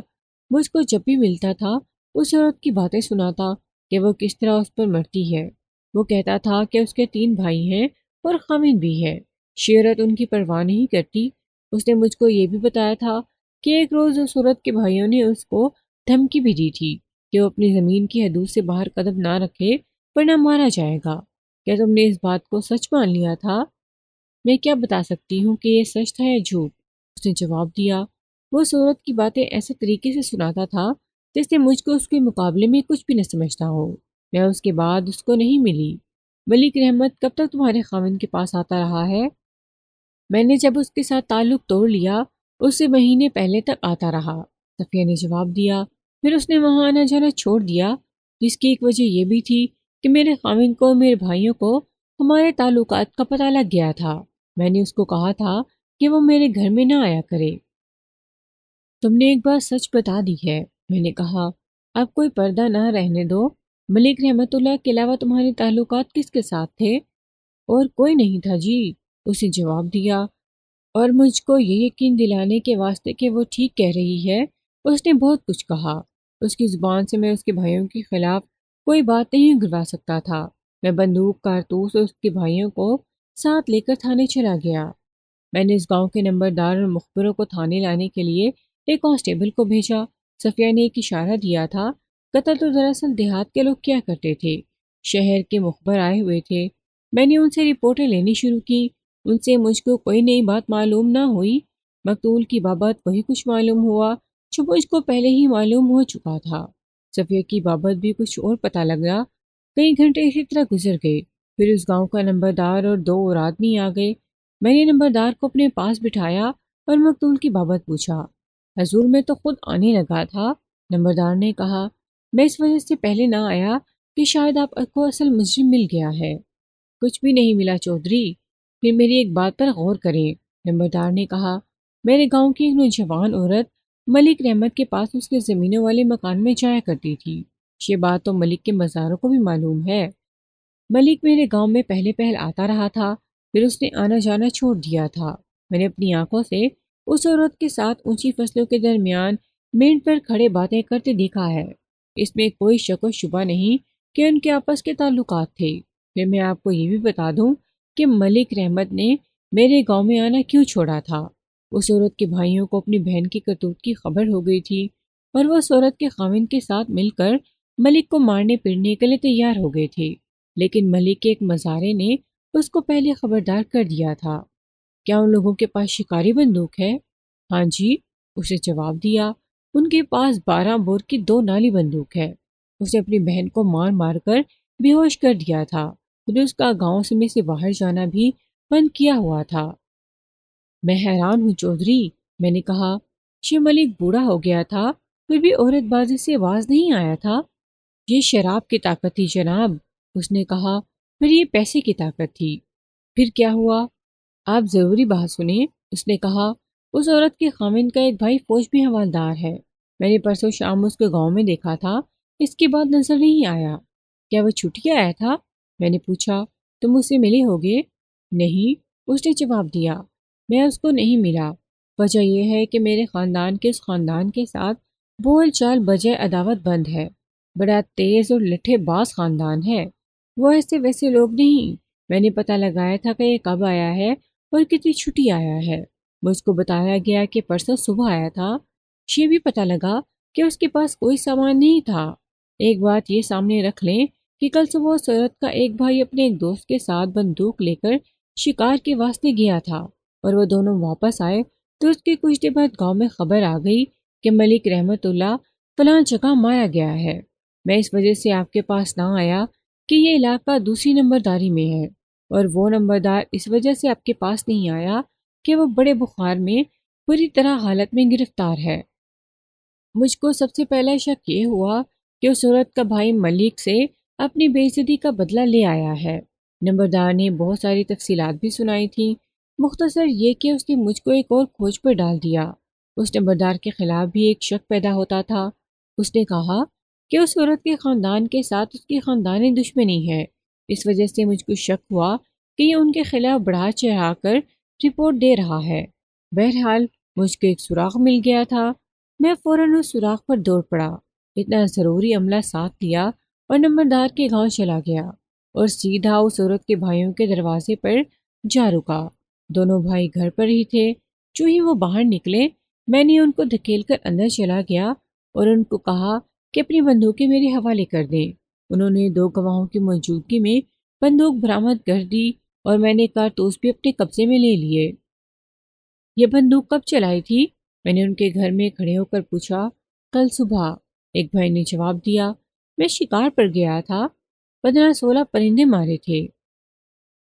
مجھ کو جب بھی ملتا تھا اس عورت کی باتیں سناتا کہ وہ کس طرح اس پر مرتی ہے۔ وہ کہتا تھا کہ اس کے 3 بھائی ہیں اور خاوند بھی ہے، شہرت ان کی پرواہ نہیں کرتی۔ اس نے مجھ کو یہ بھی بتایا تھا کہ ایک روز اس عورت کے بھائیوں نے اس کو دھمکی بھی دی تھی کہ وہ اپنی زمین کی حدود سے باہر قدم نہ رکھے ورنہ مارا جائے گا۔ کیا تم نے اس بات کو سچ مان لیا تھا؟ میں کیا بتا سکتی ہوں کہ یہ سچ تھا یا جھوٹ، اس نے جواب دیا۔ وہ اس عورت کی باتیں ایسے طریقے سے سناتا تھا جس سے مجھ کو اس کے مقابلے میں کچھ بھی نہ سمجھتا ہو۔ میں اس کے بعد اس کو نہیں ملی۔ ملک رحمت کب تک تمہارے خاوند کے پاس آتا رہا ہے؟ میں نے جب اس کے ساتھ تعلق توڑ لیا اس سے مہینے پہلے تک آتا رہا، صفیہ نے جواب دیا۔ پھر اس نے وہاں آنا جانا چھوڑ دیا، جس کی ایک وجہ یہ بھی تھی کہ میرے خاوند کو اور میرے بھائیوں کو ہمارے تعلقات کا پتہ لگ گیا تھا۔ میں نے اس کو کہا تھا کہ وہ میرے گھر میں نہ آیا کرے۔ تم نے ایک بات سچ بتا دی ہے، میں نے کہا۔ اب کوئی پردہ نہ رہنے دو۔ ملک رحمت اللہ کے علاوہ تمہارے تعلقات کس کے ساتھ تھے؟ اور کوئی نہیں تھا جی، اس نے جواب دیا۔ اور مجھ کو یہ یقین دلانے کے واسطے کہ وہ ٹھیک کہہ رہی ہے، اس نے بہت کچھ کہا۔ اس کی زبان سے میں اس کے بھائیوں کے خلاف کوئی بات نہیں گروا سکتا تھا۔ میں بندوق، کارتوس اور اس کے بھائیوں کو ساتھ لے کر تھانے چلا گیا۔ میں نے اس گاؤں کے نمبردار اور مخبروں کو تھانے لانے کے لیے ایک کانسٹیبل کو بھیجا۔ صفیہ نے ایک اشارہ دیا تھا۔ قتل تو دراصل دیہات کے لوگ کیا کرتے تھے، شہر کے مخبر آئے ہوئے تھے۔ میں نے ان سے رپورٹیں لینی شروع کی۔ ان سے مجھ کو کوئی نئی بات معلوم نہ ہوئی۔ مقتول کی بابت وہی کچھ معلوم ہوا جو مجھ کو پہلے ہی معلوم ہو چکا تھا۔ صفیہ کی بابت بھی کچھ اور پتہ لگا۔ کئی گھنٹے اسی طرح گزر گئے۔ پھر اس گاؤں کا نمبردار اور 2 اور آدمی آ گئے۔ میں نے نمبردار کو اپنے پاس بٹھایا اور مقتول کی بابت پوچھا۔ حضور، میں تو خود آنے لگا تھا، نمبردار نے کہا۔ میں اس وجہ سے پہلے نہ آیا کہ شاید آپ کو اصل مجرم مل گیا ہے۔ کچھ بھی نہیں ملا چودھری۔ پھر میری ایک بات پر غور کریں، نمبردار نے کہا۔ میرے گاؤں کی ایک نوجوان عورت ملک رحمت کے پاس اس کے زمینوں والے مکان میں جایا کرتی تھی۔ یہ بات تو ملک کے مزاروں کو بھی معلوم ہے۔ ملک میرے گاؤں میں پہلے پہل آتا رہا تھا، پھر اس نے آنا جانا چھوڑ دیا تھا۔ میں نے اپنی آنکھوں سے اس عورت کے ساتھ اونچی فصلوں کے درمیان مینڈ پر کھڑے باتیں کرتے دیکھا ہے۔ اس میں کوئی شک و شبہ نہیں کہ ان کے آپس کے تعلقات تھے۔ پھر میں آپ کو یہ بھی بتا دوں کہ ملک رحمت نے میرے گاؤں میں آنا کیوں چھوڑا تھا۔ اس عورت کے بھائیوں کو اپنی بہن کی کرتوت کی خبر ہو گئی تھی اور وہ اس عورت کے خاوند کے ساتھ مل کر ملک کو مارنے پیٹنے کے لیے تیار ہو گئے تھے، لیکن ملک کے ایک مزارے نے اس کو پہلے خبردار کر دیا تھا۔ کیا ان لوگوں کے پاس شکاری بندوق ہے؟ ہاں جی، اسے جواب دیا۔ ان کے پاس 12 بور کی 2 نالی بندوق ہے۔ اسے اپنی بہن کو مار مار کر بے ہوش کر دیا تھا، پھر اس کا گاؤں میں سے باہر جانا بھی بند کیا ہوا تھا۔ میں حیران ہوں چودھری، میں نے کہا۔ شیو ملک بوڑھا ہو گیا تھا، پھر بھی عورت بازی سے باز نہیں آیا تھا۔ یہ شراب کی طاقت تھی جناب، اس نے کہا۔ پھر یہ پیسے کی طاقت تھی۔ پھر کیا ہوا؟ آپ ضروری بات سنیں، اس نے کہا۔ اس عورت کے خاوند کا ایک بھائی فوج میں حوالدار ہے۔ میں نے پرسوں شام اس کو گاؤں میں دیکھا تھا، اس کے بعد نظر نہیں آیا۔ کیا وہ چھٹی آیا تھا؟ میں نے پوچھا۔ تم اس سے ملے ہوگے؟ نہیں، اس نے جواب دیا۔ میں اس کو نہیں ملا۔ وجہ یہ ہے کہ میرے خاندان کے اس خاندان کے ساتھ بول چال بجائے عداوت بند ہے۔ بڑا تیز اور لٹھے باز خاندان ہے۔ وہ ایسے ویسے لوگ نہیں۔ میں نے پتہ لگایا تھا کہ یہ کب آیا ہے اور کتنی چھٹی آیا ہے۔ مجھ کو بتایا گیا کہ پرسوں صبح آیا تھا۔ یہ بھی پتہ لگا کہ اس کے پاس کوئی سامان نہیں تھا۔ ایک بات یہ سامنے رکھ لیں کہ کل صبح اس عورت کا ایک بھائی اپنے ایک دوست کے ساتھ بندوق لے کر شکار کے واسطے گیا تھا، اور وہ دونوں واپس آئے تو اس کے کچھ دیر بعد گاؤں میں خبر آ گئی کہ ملک رحمت اللہ فلاں جگہ مارا گیا ہے۔ میں اس وجہ سے آپ کے پاس نہ آیا کہ یہ علاقہ دوسری نمبرداری میں ہے، اور وہ نمبردار اس وجہ سے آپ کے پاس نہیں آیا کہ وہ بڑے بخار میں بری طرح حالت میں گرفتار ہے۔ مجھ کو سب سے پہلا شک یہ ہوا کہ اس عورت کا بھائی ملک سے اپنی بے عزتی کا بدلہ لے آیا ہے۔ نمبردار نے بہت ساری تفصیلات بھی سنائی تھیں، مختصر یہ کہ اس نے مجھ کو ایک اور کھوج پر ڈال دیا۔ اس نمبردار کے خلاف بھی ایک شک پیدا ہوتا تھا۔ اس نے کہا کہ اس عورت کے خاندان کے ساتھ اس کی خاندانی دشمنی ہے، اس وجہ سے مجھ کو شک ہوا کہ یہ ان کے خلاف بڑھا چڑھا کر رپورٹ دے رہا ہے۔ بہرحال مجھ کو ایک سراغ مل گیا تھا۔ میں فوراً اس سوراخ پر دوڑ پڑا، اتنا ضروری عملہ ساتھ لیا اور نمبردار کے گاؤں چلا گیا اور سیدھا اس عورت کے بھائیوں کے دروازے پر جا رکا۔ دونوں بھائی گھر پر ہی تھے۔ جو ہی وہ باہر نکلے، میں نے ان کو دھکیل کر اندر چلا گیا اور ان کو کہا کہ اپنی بندوقیں میرے حوالے کر دیں۔ انہوں نے 2 گواہوں کی موجودگی میں بندوق برآمد کر دی اور میں نے کارتوس بھی اپنے قبضے میں لے لیے۔ یہ بندوق کب چلائی تھی؟ میں نے ان کے گھر میں کھڑے ہو کر پوچھا۔ کل صبح، ایک بھائی نے جواب دیا۔ میں شکار پر گیا تھا، 15-16 پرندے مارے تھے۔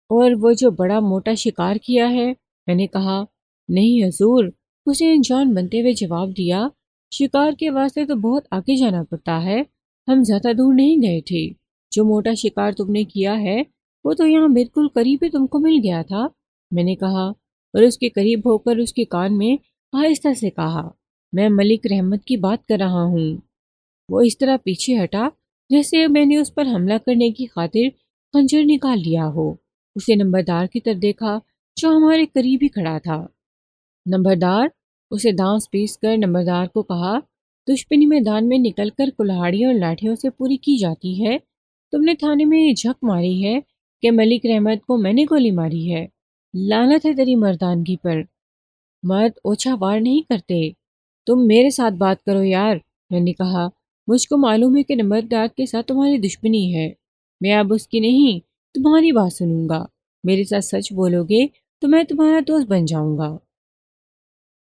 اور وہ جو بڑا موٹا شکار کیا ہے؟ میں نے کہا۔ نہیں حضور، اس نے انجان بنتے ہوئے جواب دیا۔ شکار کے واسطے تو بہت آگے جانا پڑتا ہے، ہم زیادہ دور نہیں گئے تھے۔ جو موٹا شکار تم نے کیا ہے وہ تو یہاں بالکل قریب ہی تم کو مل گیا تھا، میں نے کہا، اور اس کے قریب ہو کر اس کے کان میں آہستہ سے کہا، میں ملک رحمت کی بات کر رہا ہوں۔ وہ اس طرح پیچھے ہٹا جیسے میں نے اس پر حملہ کرنے کی خاطر خنجر نکال لیا ہو۔ اسے نمبردار کی طرف دیکھا جو ہمارے قریب ہی کھڑا تھا۔ نمبردار، اسے دانس پیس کر نمبردار کو کہا، دشمنی میدان میں نکل کر کلہاڑیوں اور لاٹھیوں سے پوری کی جاتی ہے۔ تم نے تھانے میں یہ جھک ماری ہے کہ ملک رحمت کو میں نے گولی ماری ہے۔ لعنت ہے تیری مردانگی پر، مرد اوچھا وار نہیں کرتے۔ تم میرے ساتھ بات کرو یار، میں نے کہا۔ مجھ کو معلوم ہے کہ نمبردار کے ساتھ تمہاری دشمنی ہے، میں اب اس کی نہیں تمہاری بات سنوں گا۔ میرے ساتھ سچ بولو گے تو میں تمہارا دوست بن جاؤں گا۔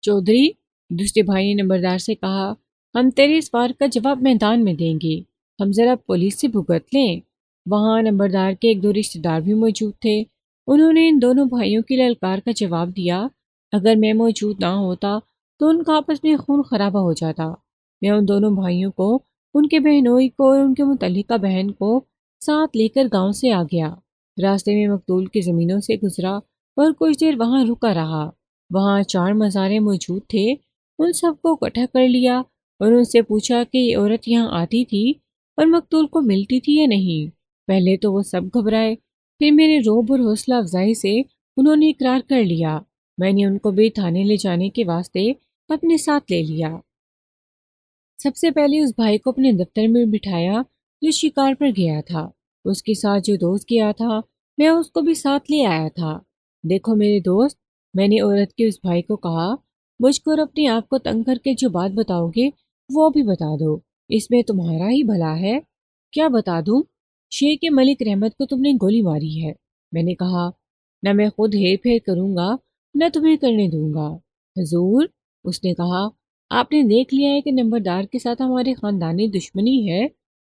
چودھری، دوسرے بھائی نے نمبردار سے کہا، ہم تیرے اس وار کا جواب میدان میں دیں گے، ہم ذرا پولیس سے بھگت لیں۔ وہاں نمبردار کے 1-2 رشتہ دار بھی موجود تھے۔ انہوں نے ان دونوں بھائیوں کی للکار کا جواب دیا۔ اگر میں موجود نہ ہوتا تو ان کا آپس میں خون خرابہ ہو جاتا۔ میں ان دونوں بھائیوں کو، ان کے بہنوئی کو اور ان کے متعلقہ بہن کو ساتھ لے کر گاؤں سے آ گیا۔ راستے میں مقتول کی زمینوں سے گزرا اور کچھ دیر وہاں رکا رہا۔ وہاں 4 مزاریں موجود تھے۔ ان سب کو اکٹھا کر لیا اور ان سے پوچھا کہ یہ عورت یہاں آتی تھی اور مقتول کو ملتی تھی یا نہیں۔ پہلے تو وہ سب گھبرائے، پھر میرے روب اور حوصلہ افزائی سے انہوں نے اقرار کر لیا۔ میں نے ان کو بھی تھانے لے جانے کے واسطے اپنے ساتھ لے لیا۔ سب سے پہلے اس بھائی کو اپنے دفتر میں بٹھایا جو شکار پر گیا تھا۔ اس کے ساتھ جو دوست گیا تھا میں اس کو بھی ساتھ لے آیا تھا۔ دیکھو میرے دوست، میں نے عورت کے اس بھائی کو کہا، مجھ کو اور اپنے آپ کو تنگ کر کے جو بات بتاؤ گے وہ بھی بتا دو، اس میں تمہارا ہی بھلا ہے۔ کیا بتا دوں؟ شیر کے ملک رحمت کو تم نے گولی ماری ہے۔ میں نے کہا، نہ میں خود ہیر پھیر کروں گا نہ تمہیں کرنے دوں گا۔ حضور، اس نے کہا، آپ نے دیکھ لیا ہے کہ نمبردار کے ساتھ ہماری خاندانی دشمنی ہے،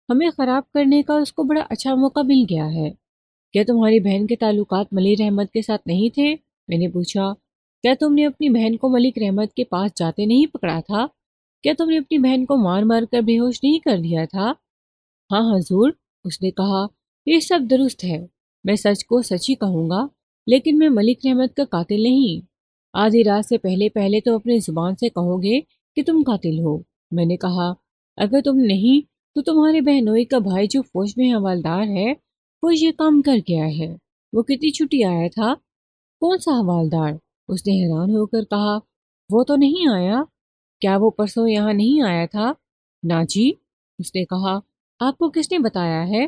ہمیں خراب کرنے کا اس کو بڑا اچھا موقع مل گیا ہے۔ کیا تمہاری بہن کے تعلقات ملک رحمت کے ساتھ نہیں تھے؟ میں نے پوچھا۔ کیا تم نے اپنی بہن کو ملک رحمت کے پاس جاتے نہیں پکڑا تھا؟ کیا تم نے اپنی بہن کو مار مار کر بے ہوش نہیں کر دیا تھا؟ ہاں حضور، اس نے کہا، یہ سب درست ہے، میں سچ کو سچ ہی کہوں گا، لیکن میں ملک رحمت کا قاتل نہیں۔ آدھی رات سے پہلے پہلے تو اپنی زبان سے کہو گے کہ تم قاتل ہو۔ میں نے کہا، اگر تم نہیں تو تمہارے بہنوئی کا بھائی جو فوج میں حوالدار ہے وہ یہ کام کر گیا ہے۔ وہ کتنی چھٹی آیا تھا؟ کون سا حوالدار؟ اس نے حیران ہو کر کہا، وہ تو نہیں آیا۔ کیا وہ پرسوں یہاں نہیں آیا تھا؟ نا جی، اس نے کہا، آپ کو کس نے بتایا ہے؟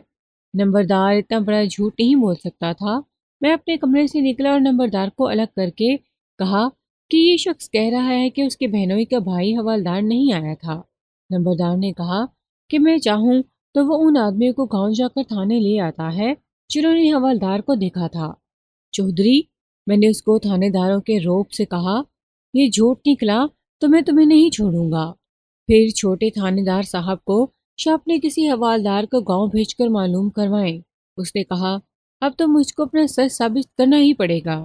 نمبردار اتنا بڑا جھوٹ نہیں بول سکتا تھا۔ میں اپنے کمرے سے نکلا اور نمبردار کو الگ کر کے کہا کہ یہ شخص کہہ رہا ہے کہ اس کے بہنوئی کا بھائی حوالدار نہیں آیا تھا۔ نمبردار نے کہا کہ میں چاہوں تو وہ ان آدمیوں کو گاؤں جا کر تھانے لے آتا ہے جنہوں نے حوالدار کو دیکھا تھا۔ چودھری، میں نے اس کو تھانے داروں کے روب سے کہا، یہ جھوٹ نکلا تو میں تمہیں نہیں چھوڑوں گا۔ پھر چھوٹے تھانے دار صاحب کو شاپ نے کسی حوالدار کو گاؤں بھیج کر معلوم کروائیں۔ اس نے کہا، اب تو مجھ کو اپنا سچ ثابت کرنا ہی پڑے گا۔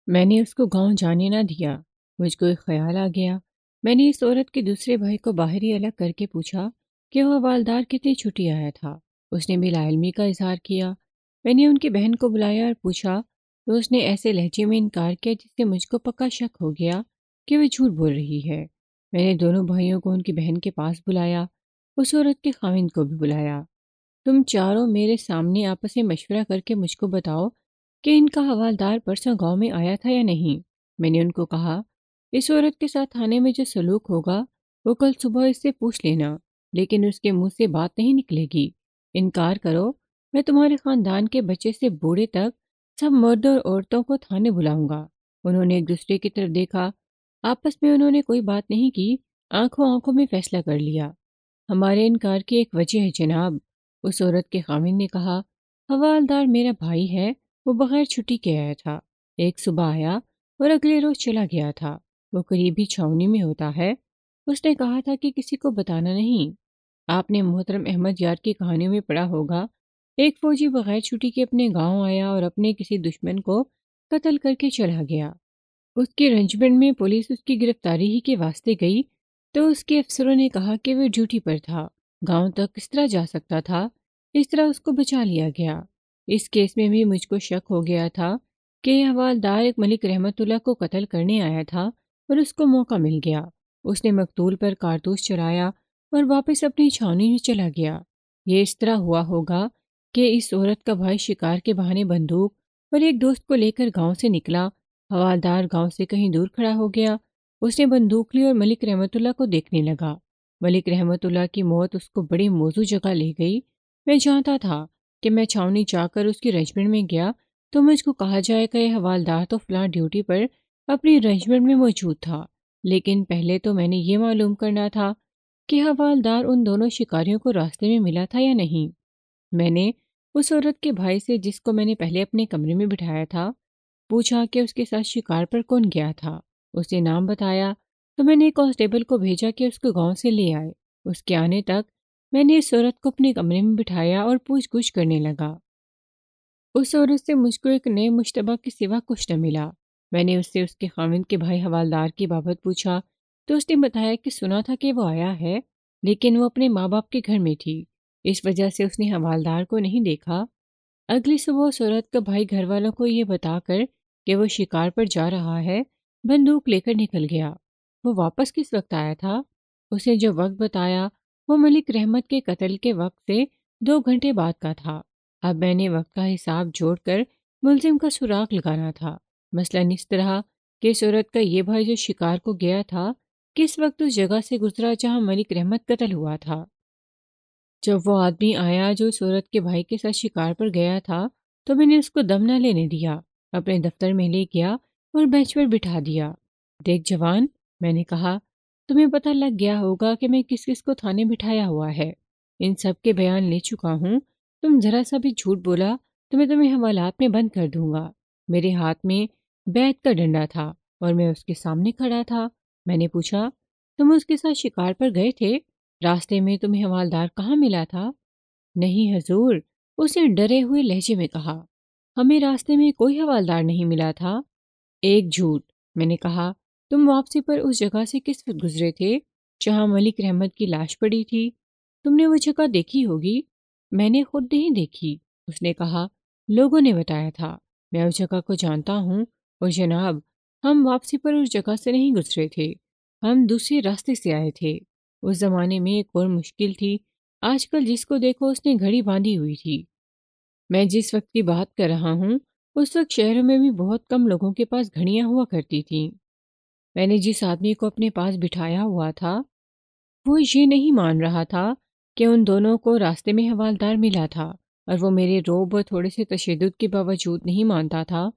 میں نے اس کو گاؤں جانے نہ دیا۔ مجھ کو ایک خیال آ گیا۔ میں نے اس عورت کے دوسرے بھائی کو باہر ہی الگ کر کے پوچھا کہ وہ حوالدار کتنی چھٹی آیا تھا۔ اس نے بھی لا علمی کا اظہار کیا۔ میں نے ان کی بہن کو بلایا اور پوچھا تو اس نے ایسے لہجے میں انکار کیا جس سے مجھ کو پکا شک ہو گیا کہ وہ جھوٹ بول رہی ہے۔ میں نے دونوں بھائیوں کو ان کی بہن کے پاس بلایا، اس عورت کے خاوند کو بھی بلایا۔ تم چاروں میرے سامنے آپس میں مشورہ کر کے مجھ کو بتاؤ کہ ان کا حوالدار پرسوں گاؤں میں آیا تھا یا نہیں۔ میں نے ان کو کہا، اس عورت کے ساتھ تھانے میں جو سلوک ہوگا وہ کل صبح اس سے پوچھ لینا، لیکن اس کے منہ سے بات نہیں نکلے گی۔ انکار کرو، میں تمہارے خاندان کے بچے سے بوڑھے تک سب مرد اور عورتوں کو تھانے بلاؤں گا۔ انہوں نے ایک دوسرے کی طرف دیکھا، آپس میں انہوں نے کوئی بات نہیں کی، آنکھوں آنکھوں میں فیصلہ کر لیا۔ ہمارے انکار کی ایک وجہ ہے جناب، اس عورت کے خاوند نے کہا، حوالدار میرا بھائی ہے، وہ بغیر چھٹی کے آیا تھا، ایک صبح آیا اور اگلے روز چلا گیا تھا۔ وہ قریبی چھاؤنی میں ہوتا ہے۔ اس نے کہا تھا کہ کسی کو بتانا نہیں۔ آپ نے محترم احمد یار کی کہانیوں میں پڑھا ہوگا، ایک فوجی بغیر چھٹی کے اپنے گاؤں آیا اور اپنے کسی دشمن کو قتل کر کے چلا گیا۔ اس کی رنجمنٹ میں پولیس اس کی گرفتاری ہی کے واسطے گئی تو اس کے افسروں نے کہا کہ وہ ڈیوٹی پر تھا، گاؤں تک کس طرح جا سکتا تھا، اس طرح اس کو بچا لیا گیا۔ اس کیس میں بھی مجھ کو شک ہو گیا تھا کہ یہ حوالدار ایک ملک رحمت اللہ کو قتل کرنے آیا تھا اور اس کو موقع مل گیا۔ اس نے مقتول پر کارتوس چلایا اور واپس اپنی چھاؤنی میں چلا گیا۔ یہ اس طرح ہوا ہوگا کہ اس عورت کا بھائی شکار کے بہانے بندوق اور ایک دوست کو لے کر گاؤں سے نکلا، حوالدار گاؤں سے کہیں دور کھڑا ہو گیا، اس نے بندوق لی اور ملک رحمت اللہ کو دیکھنے لگا۔ ملک رحمت اللہ کی موت اس کو بڑی موزوں جگہ لے گئی۔ میں جانتا تھا کہ میں چھاؤنی جا کر اس کی رجمنٹ میں گیا تو مجھ کو کہا جائے گا یہ حوالدار تو فلاں ڈیوٹی پر اپنی رجمنٹ میں موجود تھا، لیکن پہلے تو میں نے یہ معلوم کرنا تھا کہ حوالدار ان دونوں شکاریوں کو راستے میں ملا تھا یا نہیں۔ میں نے اس عورت کے بھائی سے، جس کو میں نے پہلے اپنے کمرے میں بٹھایا تھا، پوچھا کہ اس کے ساتھ شکار پر کون گیا تھا۔ اس نے نام بتایا تو میں نے ایک کانسٹیبل کو بھیجا کہ اس کو گاؤں سے لے آئے۔ اس کے آنے تک میں نے اس عورت کو اپنے کمرے میں بٹھایا اور پوچھ گچھ کرنے لگا۔ اس عورت سے مجھ کو ایک نئے مشتبہ کے سوا کچھ نہ ملا۔ میں نے اس سے اس کے خاوند کے بھائی حوالدار کی بابت پوچھا تو اس نے بتایا کہ سنا تھا کہ وہ آیا ہے، لیکن وہ اپنے ماں باپ کے گھر میں تھی، اس وجہ سے اس نے حوالدار کو نہیں دیکھا۔ اگلی صبح اس عورت کا بھائی گھر والوں کو یہ بتا کر کہ وہ شکار پر جا رہا ہے، بندوق لے کر نکل گیا۔ وہ واپس کس وقت آیا تھا؟ اسے جو وقت بتایا وہ ملک رحمت کے قتل کے وقت سے 2 گھنٹے بعد کا تھا۔ اب میں نے وقت کا حساب جوڑ کر ملزم کا سراغ لگانا تھا، مثلاً اس طرح کہ اس عورت کا یہ بھائی جو شکار کو گیا تھا کس وقت اس جگہ سے گزرا جہاں ملک رحمت قتل ہوا تھا۔ جب وہ آدمی آیا جو اس عورت کے بھائی کے ساتھ شکار پر گیا تھا تو میں نے اس کو دم نہ لینے دیا، اپنے دفتر میں لے گیا اور بینچ پر بٹھا دیا۔ دیکھ جوان، میں نے کہا، تمہیں پتہ لگ گیا ہوگا کہ میں کس کس کو تھانے بٹھایا ہوا ہے، ان سب کے بیان لے چکا ہوں، تم ذرا سا بھی جھوٹ بولا تو میں تمہیں حوالات میں بند کر دوں گا۔ میرے ہاتھ میں بیت کا ڈنڈا تھا اور میں اس کے سامنے کھڑا تھا۔ میں نے پوچھا، تم اس کے ساتھ شکار پر گئے تھے؟ راستے میں تمہیں حوالدار کہاں ملا تھا؟ نہیں حضور، اس نے ڈرے ہوئے لہجے میں کہا، ہمیں راستے میں کوئی حوالدار نہیں ملا تھا۔ ایک جھوٹ، میں نے کہا، تم واپسی پر اس جگہ سے کس وقت گزرے تھے جہاں ملک رحمت کی لاش پڑی تھی؟ تم نے وہ جگہ دیکھی ہوگی۔ میں نے خود نہیں دیکھی، اس نے کہا، لوگوں نے بتایا تھا۔ میں اس جگہ کو جانتا ہوں، اور جناب، ہم واپسی پر اس جگہ سے نہیں گزرے تھے، ہم دوسرے راستے سے آئے تھے۔ اس زمانے میں ایک اور مشکل تھی، آج کل جس کو دیکھو اس نے گھڑی باندھی ہوئی تھی۔ میں جس وقت کی بات کر رہا ہوں اس وقت شہروں میں بھی بہت کم لوگوں کے پاس گھڑیاں ہوا کرتی تھیں۔ میں نے جس آدمی کو اپنے پاس بٹھایا ہوا تھا وہ یہ نہیں مان رہا تھا کہ ان دونوں کو راستے میں حوالدار ملا تھا، اور وہ میرے روب اور تھوڑے سے تشدد کے باوجود نہیں مانتا تھا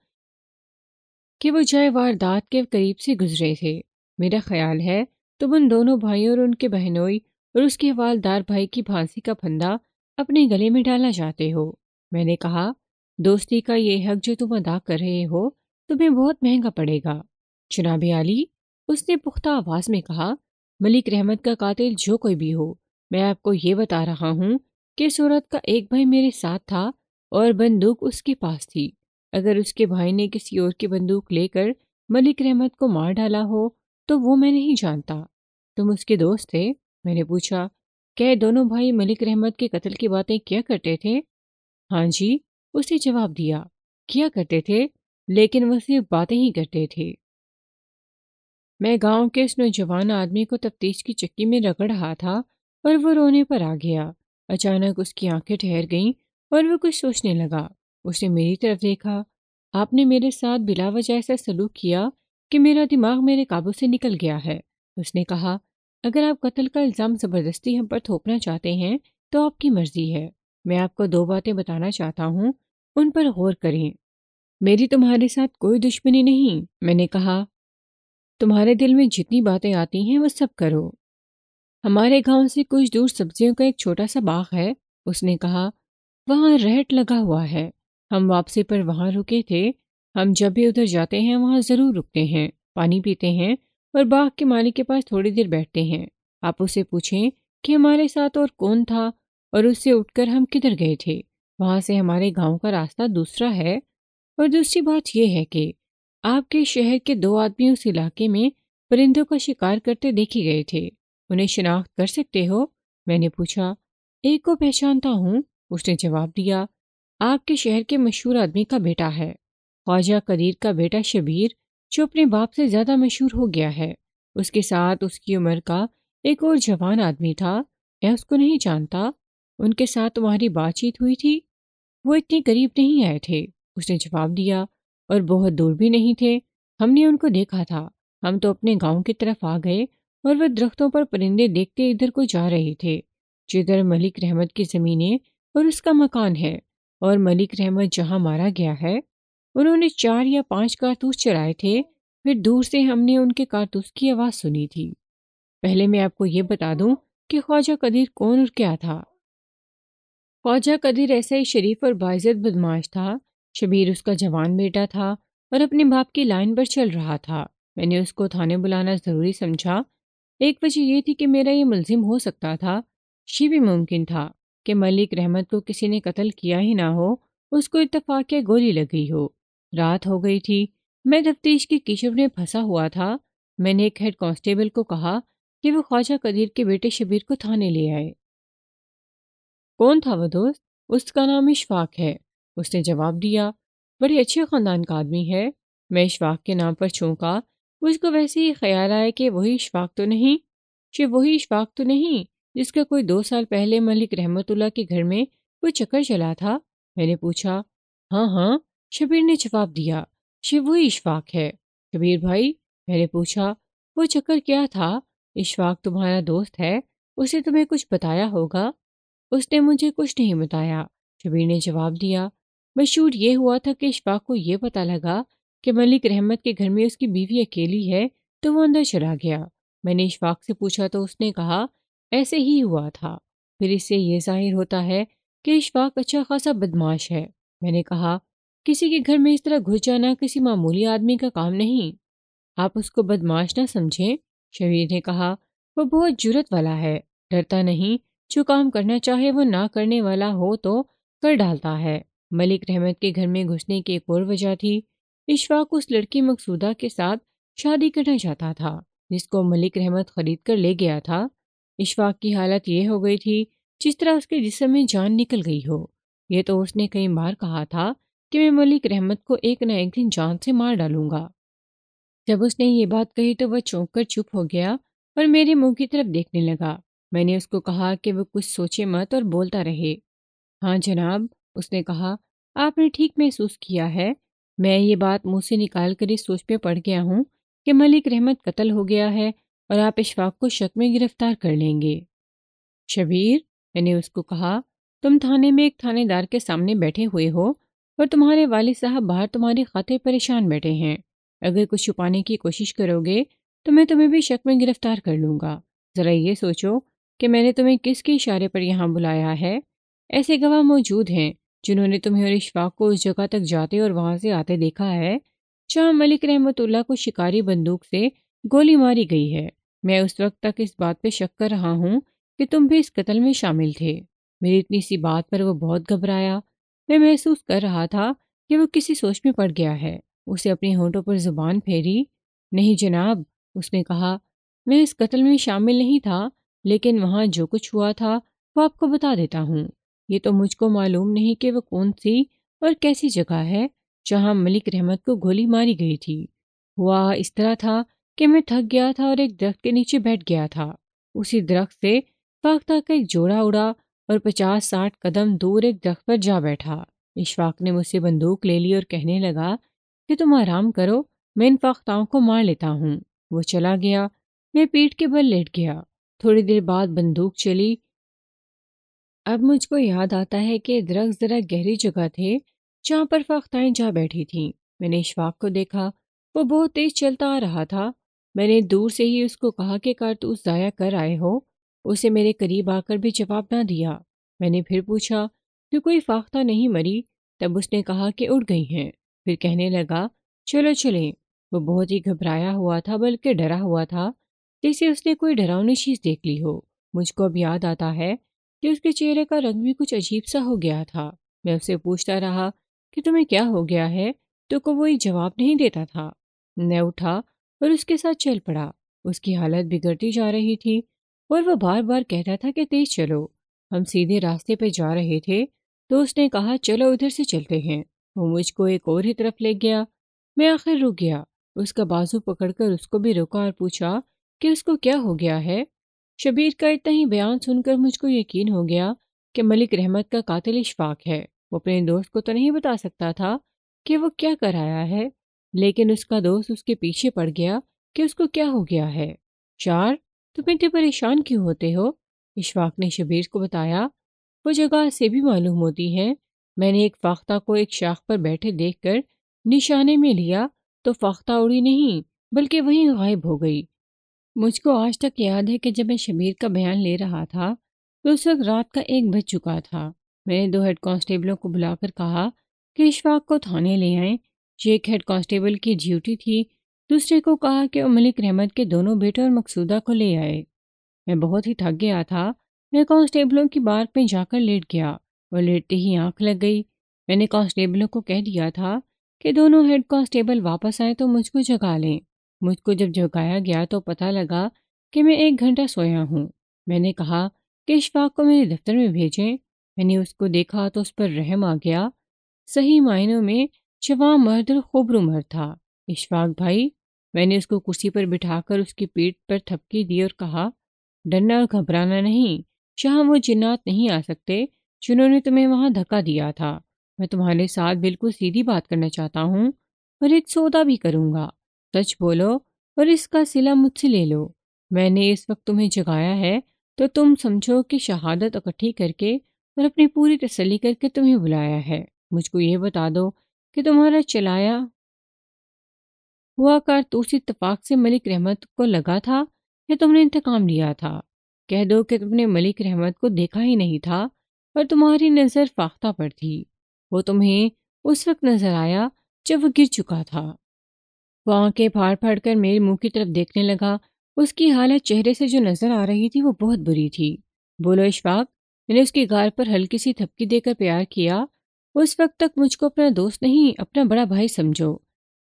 کہ وہ جائے واردات کے قریب سے گزرے تھے۔ میرا خیال ہے تم ان دونوں بھائیوں اور ان کے بہنوئی اور اس کے حوالدار بھائی کی پھانسی کا پھندا اپنے گلے میں ڈالنا چاہتے ہو۔ میں نے کہا، دوستی کا یہ حق جو تم ادا کر رہے ہو تمہیں بہت مہنگا پڑے گا۔ جناب عالی، اس نے پختہ آواز میں کہا، ملک رحمت کا قاتل جو کوئی بھی ہو، میں آپ کو یہ بتا رہا ہوں کہ اس عورت کا ایک بھائی میرے ساتھ تھا اور بندوق اس کے پاس تھی۔ اگر اس کے بھائی نے کسی اور کی بندوق لے کر ملک رحمت کو مار ڈالا ہو تو وہ میں نہیں جانتا۔ تم اس کے دوست تھے؟ میں نے پوچھا، کیا یہ دونوں بھائی ملک رحمت کے قتل کی باتیں کیا کرتے تھے؟ ہاں جی، اس نے جواب دیا، کیا کرتے تھے، لیکن وہ صرف باتیں ہی کرتے تھے۔ میں گاؤں کے اس نوجوان آدمی کو تفتیش کی چکی میں رگڑ رہا تھا اور وہ رونے پر آ گیا۔ اچانک اس کی آنکھیں ٹھہر گئیں اور وہ کچھ سوچنے لگا۔ اس نے میری طرف دیکھا۔ آپ نے میرے ساتھ بلا وجہ ایسا سلوک کیا کہ میرا دماغ میرے قابو سے نکل گیا ہے۔ اس نے کہا، اگر آپ قتل کا الزام زبردستی ہم پر تھوپنا چاہتے ہیں تو آپ کی مرضی ہے۔ میں آپ کو دو باتیں بتانا چاہتا ہوں، ان پر غور کریں۔ میری تمہارے ساتھ کوئی دشمنی نہیں، میں نے کہا، تمہارے دل میں جتنی باتیں آتی ہیں وہ سب کرو۔ ہمارے گاؤں سے کچھ دور سبزیوں کا ایک چھوٹا سا باغ ہے، اس نے کہا، وہاں رہٹ لگا ہوا ہے۔ ہم واپسی پر وہاں رکے تھے۔ ہم جب بھی ادھر جاتے ہیں وہاں ضرور رکتے ہیں، پانی پیتے ہیں اور باغ کے مالک کے پاس تھوڑی دیر بیٹھتے ہیں۔ آپ اسے پوچھیں کہ ہمارے ساتھ اور کون تھا اور اس سے اٹھ کر ہم کدھر گئے تھے۔ وہاں سے ہمارے گاؤں کا راستہ دوسرا ہے۔ اور دوسری بات یہ ہے کہ آپ کے شہر کے دو آدمی اس علاقے میں پرندوں کا شکار کرتے دیکھے گئے تھے۔ انہیں شناخت کر سکتے ہو؟ میں نے پوچھا۔ ایک کو پہچانتا ہوں، اس نے جواب دیا، آپ کے شہر کے مشہور آدمی کا بیٹا ہے، خواجہ قدیر کا بیٹا شبیر، جو اپنے باپ سے زیادہ مشہور ہو گیا ہے۔ اس کے ساتھ اس کی عمر کا ایک اور جوان آدمی تھا، میں اس کو نہیں جانتا۔ ان کے ساتھ تمہاری بات چیت ہوئی تھی؟ وہ اتنے قریب نہیں آئے تھے، اس نے جواب دیا، اور بہت دور بھی نہیں تھے۔ ہم نے ان کو دیکھا تھا۔ ہم تو اپنے گاؤں کی طرف آ گئے اور وہ درختوں پر پرندے دیکھتے ادھر کو جا رہے تھے جدھر ملک رحمت کی زمینیں اور اس کا مکان ہے، اور ملک رحمت جہاں مارا گیا ہے۔ انہوں نے 4 یا 5 کارتوس چلائے تھے، پھر دور سے ہم نے ان کے کارتوس کی آواز سنی تھی۔ پہلے میں آپ کو یہ بتا دوں کہ خواجہ قدیر کون اور کیا تھا۔ خواجہ قدیر ایسا ہی شریف اور باعزت بدماش تھا۔ شبیر اس کا جوان بیٹا تھا اور اپنے باپ کی لائن پر چل رہا تھا۔ میں نے اس کو تھانے بلانا ضروری سمجھا۔ ایک وجہ یہ تھی کہ میرا یہ ملزم ہو سکتا تھا، یہ بھی ممکن تھا کہ ملک رحمت کو کسی نے قتل کیا ہی نہ ہو، اس کو اتفاق گولی لگی ہو۔ رات ہو گئی تھی، میں تفتیش کی کیچڑ میں پھنسا ہوا تھا۔ میں نے ایک ہیڈ کانسٹیبل کو کہا کہ وہ خواجہ قدیر کے بیٹے شبیر کو تھانے لے آئے۔ کون تھا وہ دوست؟ اس کا نام اشفاق ہے، اس نے جواب دیا۔ بڑے اچھے خاندان کا آدمی ہے۔ میں اشفاق کے نام پر چونکا۔ مجھ کو ویسے ہی خیال آیا کہ وہی اشفاق تو نہیں، وہی اشفاق تو نہیں جس کا کوئی 2 سال پہلے ملک رحمت اللہ کے گھر میں کوئی چکر چلا تھا؟ میں نے پوچھا۔ ہاں ہاں، شبیر نے جواب دیا، وہی اشفاق ہے۔ شبیر بھائی، میں نے پوچھا، وہ چکر کیا تھا؟ اشفاق تمہارا دوست ہے، اس نے تمہیں کچھ بتایا ہوگا؟ اس نے مجھے کچھ نہیں بتایا، شبیر نے جواب دیا۔ مشہور یہ ہوا تھا کہ اشفاق کو یہ پتہ لگا کہ ملک رحمت کے گھر میں اس کی بیوی اکیلی ہے تو وہ اندر چلا گیا۔ میں نے اشفاق سے پوچھا تو اس نے کہا ایسے ہی ہوا تھا۔ پھر اس سے یہ ظاہر ہوتا ہے کہ اشفاق اچھا خاصا بدماش ہے۔ میں نے کہا، کسی کے گھر میں اس طرح گھس جانا کسی معمولی آدمی کا کام نہیں۔ آپ اس کو بدماش نہ سمجھیں، شبیر نے کہا، وہ بہت جرت والا ہے، ڈرتا نہیں، جو کام کرنا چاہے وہ نہ کرنے والا ہو تو کر ڈالتا ہے۔ ملک رحمت کے گھر میں گھسنے کی ایک اور وجہ تھی۔ اشفاق اس لڑکی مقصودہ کے ساتھ شادی کرنا چاہتا تھا جس کو ملک رحمت خرید کر لے گیا تھا۔ اشفاق کی حالت یہ ہو گئی تھی جس طرح اس کے جسم میں جان نکل گئی ہو۔ یہ تو اس نے کئی بار کہا تھا کہ میں ملک رحمت کو ایک نہ ایک دن جان سے مار ڈالوں گا۔ جب اس نے یہ بات کہی تو وہ چونک کر چپ ہو گیا اور میرے منہ کی طرف دیکھنے لگا۔ میں نے اس کو کہا کہ وہ کچھ سوچے مت اور بولتا رہے۔ ہاں جناب، اس نے کہا، آپ نے ٹھیک محسوس کیا ہے۔ میں یہ بات منہ سے نکال کر اس سوچ پہ پڑ گیا ہوں کہ ملک رحمت قتل ہو گیا ہے اور آپ اشفاق کو شک میں گرفتار کر لیں گے۔ شبیر، میں نے اس کو کہا، تم تھانے میں ایک تھانے دار کے سامنے بیٹھے ہوئے ہو اور تمہارے والد صاحب باہر تمہاری خاطر پریشان بیٹھے ہیں۔ اگر کچھ چھپانے کی کوشش کرو گے تو میں تمہیں بھی شک میں گرفتار کر لوں گا۔ ذرا یہ سوچو کہ میں نے تمہیں کس کے اشارے پر یہاں بلایا ہے۔ ایسے گواہ موجود ہیں جنہوں نے تمہیں اور اشفاق کو اس جگہ تک جاتے اور وہاں سے آتے دیکھا ہے جہاں ملک رحمت اللہ کو شکاری بندوق سے گولی ماری گئی ہے۔ میں اس وقت تک اس بات پہ شک کر رہا ہوں کہ تم بھی اس قتل میں شامل تھے۔ میری اتنی سی بات پر وہ بہت گھبرایا۔ میں محسوس کر رہا تھا کہ وہ کسی سوچ میں پڑ گیا ہے۔ اسے اپنے ہونٹوں پر زبان پھیری۔ نہیں جناب، اس نے کہا، میں اس قتل میں شامل نہیں تھا، لیکن وہاں جو کچھ ہوا تھا وہ آپ کو بتا دیتا ہوں۔ یہ تو مجھ کو معلوم نہیں کہ وہ کون سی اور کیسی جگہ ہے جہاں ملک رحمت کو گولی ماری گئی تھی۔ ہوا اس طرح تھا کہ میں تھک گیا تھا اور ایک درخت کے نیچے بیٹھ گیا تھا۔ اسی درخت سے فاختہ کا ایک جوڑا اڑا اور 50-60 قدم دور ایک درخت پر جا بیٹھا۔ اشفاق نے مجھ سے بندوق لے لی اور کہنے لگا کہ تم آرام کرو، میں ان فاختاؤں کو مار لیتا ہوں۔ وہ چلا گیا۔ میں پیٹھ کے بل لیٹ گیا۔ تھوڑی دیر بعد بندوق چلی۔ اب مجھ کو یاد آتا ہے کہ درخت ذرا گہری جگہ تھے جہاں پر فاختائیں جا بیٹھی تھیں۔ میں نے اشفاق کو دیکھا، وہ بہت تیز چلتا آ رہا تھا۔ میں نے دور سے ہی اس کو کہا کہ کارتوس ضائع کر آئے ہو۔ اسے میرے قریب آ کر بھی جواب نہ دیا۔ میں نے پھر پوچھا کہ کوئی فاختہ نہیں مری؟ تب اس نے کہا کہ اڑ گئی ہیں۔ پھر کہنے لگا، چلو چلیں۔ وہ بہت ہی گھبرایا ہوا تھا، بلکہ ڈرا ہوا تھا، جیسے اس نے کوئی ڈراؤنی چیز دیکھ لی ہو۔ مجھ کو اب یاد آتا ہے کہ اس کے چہرے کا رنگ بھی کچھ عجیب سا ہو گیا تھا۔ میں اسے پوچھتا رہا کہ تمہیں کیا ہو گیا ہے، تو کوئی جواب نہیں دیتا تھا۔ میں اٹھا اور اس کے ساتھ چل پڑا۔ اس کی حالت بگڑتی جا رہی تھی اور وہ بار بار کہتا تھا کہ تیز چلو۔ ہم سیدھے راستے پہ جا رہے تھے تو اس نے کہا، چلو ادھر سے چلتے ہیں۔ وہ مجھ کو ایک اور ہی طرف لے گیا۔ میں آخر رک گیا۔ اس کا بازو پکڑ کر اس کو بھی روکا اور پوچھا کہ اس کو کیا ہو گیا ہے۔ شبیر کا اتنا ہی بیان سن کر مجھ کو یقین ہو گیا کہ ملک رحمت کا قاتل اشفاق ہے۔ وہ اپنے دوست کو تو نہیں بتا سکتا تھا کہ وہ کیا کر آیا ہے، لیکن اس کا دوست اس کے پیچھے پڑ گیا کہ اس کو کیا ہو گیا ہے۔ چار، تم اتنے پریشان کیوں ہوتے ہو؟ اشفاق نے شبیر کو بتایا، وہ جگہ سے بھی معلوم ہوتی ہے۔ میں نے ایک فاختہ کو ایک شاخ پر بیٹھے دیکھ کر نشانے میں لیا تو فاختہ اڑی نہیں بلکہ وہیں غائب ہو گئی۔ مجھ کو آج تک یاد ہے کہ جب میں شبیر کا بیان لے رہا تھا تو اس وقت رات کا 1 بج چکا تھا۔ میں نے 2 ہیڈ کانسٹیبلوں کو بلا کر کہا کہ اشفاق کو تھانے لے آئیں۔ یہ ایک ہیڈ کانسٹیبل کی ڈیوٹی تھی، دوسرے کو کہا کہ وہ ملک رحمت کے دونوں بیٹے اور مقصودہ کو لے آئے۔ میں بہت ہی تھک گیا تھا۔ میں کانسٹیبلوں کی بار پہ جا کر لیٹ گیا اور لیٹتے ہی آنکھ لگ گئی۔ میں نے کانسٹیبلوں کو کہہ دیا تھا کہ دونوں ہیڈ کانسٹیبل واپس آئیں تو مجھ کو جگا لیں۔ مجھ کو جب جگایا گیا تو پتہ لگا کہ میں 1 گھنٹہ سویا ہوں۔ میں نے کہا کہ اشفاق کو میرے دفتر میں بھیجیں۔ میں نے اس کو دیکھا تو اس پر رحم آ گیا۔ صحیح معنوں میں جوان مرد اور خوبرو مرد تھا۔ اشفاق بھائی، میں نے اس کو کرسی پر بٹھا کر اس کی پیٹھ پر تھپکی دی اور کہا، ڈرنا اور گھبرانا نہیں، جہاں وہ جنات نہیں آ سکتے جنہوں نے تمہیں وہاں دھکا دیا تھا۔ میں تمہارے ساتھ بالکل سیدھی بات کرنا چاہتا ہوں اور ایک سودا بھی کروں گا۔ سچ بولو اور اس کا صلہ مجھ سے لے لو۔ میں نے اس وقت تمہیں جگایا ہے تو تم سمجھو کہ شہادت اکٹھی کر کے اور اپنی پوری تسلی کر کے تمہیں بلایا ہے۔ مجھ کو یہ بتا دو کہ تمہارا چلایا ہوا کارتوس اتفاق سے ملک رحمت کو لگا تھا یا تم نے انتقام لیا تھا؟ کہہ دو کہ تم نے ملک رحمت کو دیکھا ہی نہیں تھا اور تمہاری نظر فاختہ پر تھی۔ وہ تمہیں اس وقت نظر آیا جب وہ گر چکا تھا۔ وہ آنکھیں پھاڑ پھاڑ کر میرے منہ کی طرف دیکھنے لگا۔ اس کی حالت چہرے سے جو نظر آ رہی تھی وہ بہت بری تھی۔ بولو اشفاق، میں نے اس کی گال پر ہلکی سی تھپکی دے کر پیار کیا۔ اس وقت تک مجھ کو اپنا دوست نہیں، اپنا بڑا بھائی سمجھو۔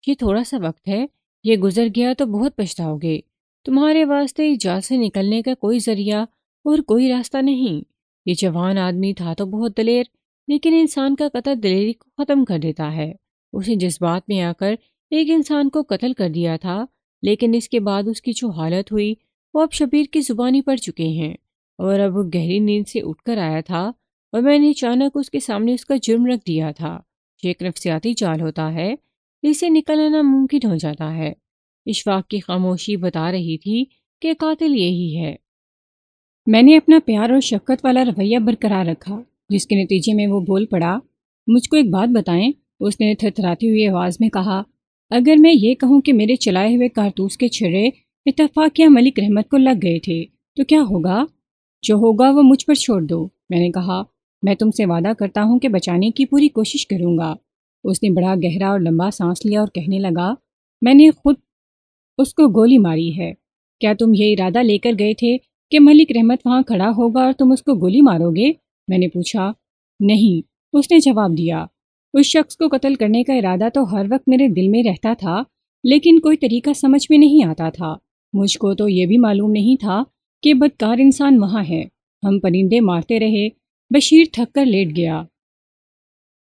یہ تھوڑا سا وقت ہے، یہ گزر گیا تو بہت پچھتاؤ گے۔ تمہارے واسطے اس جال سے نکلنے کا کوئی ذریعہ اور کوئی راستہ نہیں۔ یہ جوان آدمی تھا تو بہت دلیر، لیکن انسان کا قتل دلیری کو ختم کر دیتا ہے۔ اسی جذبات میں آ کر ایک انسان کو قتل کر دیا تھا، لیکن اس کے بعد اس کی جو حالت ہوئی وہ اب شبیر کی زبانی پڑ چکے ہیں۔ اور اب وہ گہری نیند سے اٹھ کر آیا تھا اور میں نے اچانک اس کے سامنے اس کا جرم رکھ دیا تھا۔ یہ ایک نفسیاتی جال ہوتا ہے، اس سے نکلنا ناممکن ہو جاتا ہے۔ اشفاق کی خاموشی بتا رہی تھی کہ قاتل یہی ہے۔ میں نے اپنا پیار اور شفقت والا رویہ برقرار رکھا، جس کے نتیجے میں وہ بول پڑا۔ مجھ کو ایک بات بتائیں، اس نے تھرتھراتی ہوئی آواز میں کہا۔ اگر میں یہ کہوں کہ میرے چلائے ہوئے کارتوس کے چھرے اتفاقیہ ملک رحمت کو لگ گئے تھے تو کیا ہوگا؟ جو ہوگا وہ مجھ پر چھوڑ دو، میں نے کہا۔ میں تم سے وعدہ کرتا ہوں کہ بچانے کی پوری کوشش کروں گا۔ اس نے بڑا گہرا اور لمبا سانس لیا اور کہنے لگا، میں نے خود اس کو گولی ماری ہے۔ کیا تم یہ ارادہ لے کر گئے تھے کہ ملک رحمت وہاں کھڑا ہوگا اور تم اس کو گولی مارو گے؟ میں نے پوچھا۔ نہیں، اس نے جواب دیا۔ اس شخص کو قتل کرنے کا ارادہ تو ہر وقت میرے دل میں رہتا تھا، لیکن کوئی طریقہ سمجھ میں نہیں آتا تھا۔ مجھ کو تو یہ بھی معلوم نہیں تھا کہ بدکار انسان وہاں ہے۔ ہم پرندے مارتے رہے۔ بشیر تھک کر لیٹ گیا۔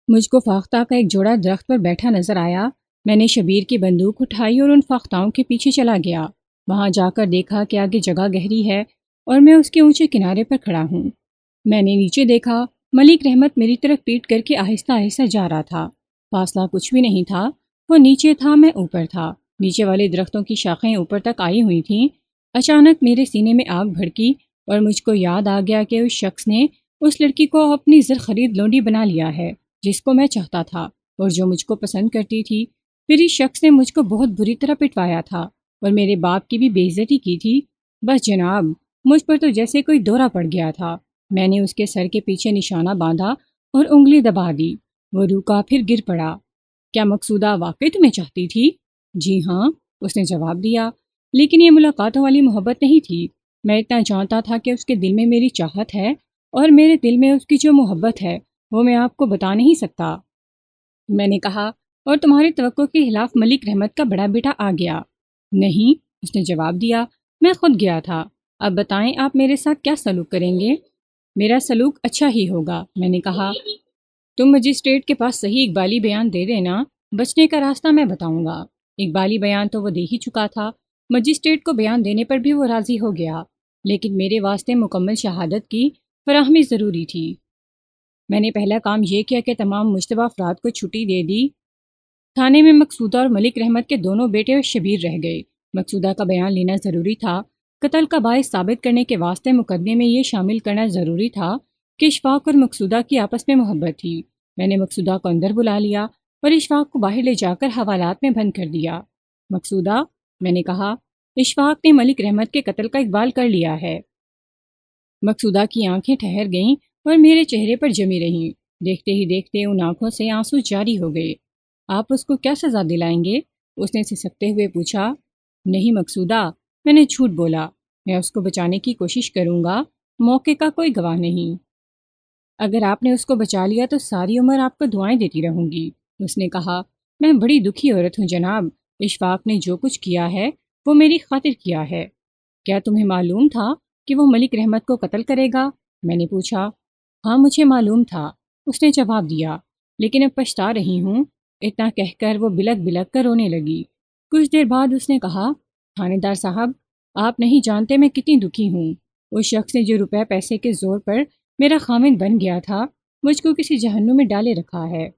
مجھ کو فاختہ کا ایک جوڑا درخت پر بیٹھا نظر آیا۔ میں نے شبیر کی بندوق اٹھائی اور ان فاختاؤں کے پیچھے چلا گیا۔ وہاں جا کر دیکھا کہ آگے جگہ گہری ہے اور میں اس کے اونچے کنارے پر کھڑا ہوں۔ میں نے نیچے دیکھا، ملک رحمت میری طرف پیٹ کر کے آہستہ آہستہ جا رہا تھا۔ فاصلہ کچھ بھی نہیں تھا، وہ نیچے تھا، میں اوپر تھا۔ نیچے والے درختوں کی شاخیں اوپر تک آئی ہوئی تھیں۔ اچانک میرے سینے میں آگ بھڑکی اور مجھ کو یاد آ گیا کہ اس شخص نے اس لڑکی کو اپنی زر خرید لونڈی بنا لیا ہے جس کو میں چاہتا تھا اور جو مجھ کو پسند کرتی تھی۔ پھر اس شخص نے مجھ کو بہت بری طرح پٹوایا تھا اور میرے باپ کی بھی بے عزتی کی تھی۔ بس جناب، مجھ پر تو جیسے کوئی دورہ پڑ گیا تھا۔ میں نے اس کے سر کے پیچھے نشانہ باندھا اور انگلی دبا دی۔ وہ رکا، پھر گر پڑا۔ کیا مقصودہ واقعی تمہیں چاہتی تھی؟ جی ہاں، اس نے جواب دیا، لیکن یہ ملاقاتوں والی محبت نہیں تھی۔ میں اتنا جانتا تھا کہ اس کے دل میں میری چاہت ہے اور میرے دل میں اس کی جو محبت ہے وہ میں آپ کو بتا نہیں سکتا۔ میں نے کہا، اور تمہاری توقع کے خلاف ملک رحمت کا بڑا بیٹا آ گیا؟ نہیں، اس نے جواب دیا، میں خود گیا تھا۔ اب بتائیں آپ میرے ساتھ کیا سلوک کریں گے؟ میرا سلوک اچھا ہی ہوگا، میں نے کہا۔ تم مجسٹریٹ کے پاس صحیح اقبالی بیان دے دینا، بچنے کا راستہ میں بتاؤں گا۔ اقبالی بیان تو وہ دے ہی چکا تھا۔ مجسٹریٹ کو بیان دینے پر بھی وہ راضی ہو گیا، لیکن میرے واسطے مکمل شہادت کی فراہمی ضروری تھی۔ میں نے پہلا کام یہ کیا کہ تمام مشتبہ افراد کو چھٹی دے دی۔ تھانے میں مقصودہ اور ملک رحمت کے دونوں بیٹے اور شبیر رہ گئے۔ مقصودہ کا بیان لینا ضروری تھا۔ قتل کا باعث ثابت کرنے کے واسطے مقدمے میں یہ شامل کرنا ضروری تھا کہ اشفاق اور مقصودہ کی آپس میں محبت تھی۔ میں نے مقصودہ کو اندر بلا لیا اور اشفاق کو باہر لے جا کر حوالات میں بند کر دیا۔ مقصودہ، میں نے کہا، اشفاق نے ملک رحمت کے قتل کا اقبال کر لیا ہے۔ مقصودہ کی آنکھیں ٹھہر گئیں اور میرے چہرے پر جمی رہیں۔ دیکھتے ہی دیکھتے ان آنکھوں سے آنسو جاری ہو گئے۔ آپ اس کو کیا سزا دلائیں گے؟ اس نے سسکتے ہوئے پوچھا۔ نہیں مقصودہ، میں نے جھوٹ بولا۔ میں اس کو بچانے کی کوشش کروں گا، موقع کا کوئی گواہ نہیں۔ اگر آپ نے اس کو بچا لیا تو ساری عمر آپ کو دعائیں دیتی رہوں گی، اس نے کہا۔ میں بڑی دکھی عورت ہوں جناب۔ اشفاق نے جو کچھ کیا ہے وہ میری خاطر کیا ہے۔ کیا تمہیں معلوم تھا کہ وہ ملک رحمت کو قتل کرے گا؟ میں نے پوچھا۔ ہاں مجھے معلوم تھا، اس نے جواب دیا، لیکن اب پچھتا رہی ہوں۔ اتنا کہہ کر وہ بلک بلک کر رونے لگی۔ کچھ دیر بعد اس نے کہا، تھانے دار صاحب، آپ نہیں جانتے میں کتنی دکھی ہوں۔ اس شخص نے جو روپے پیسے کے زور پر میرا خامند بن گیا تھا، مجھ کو کسی جہنم میں ڈالے رکھا ہے۔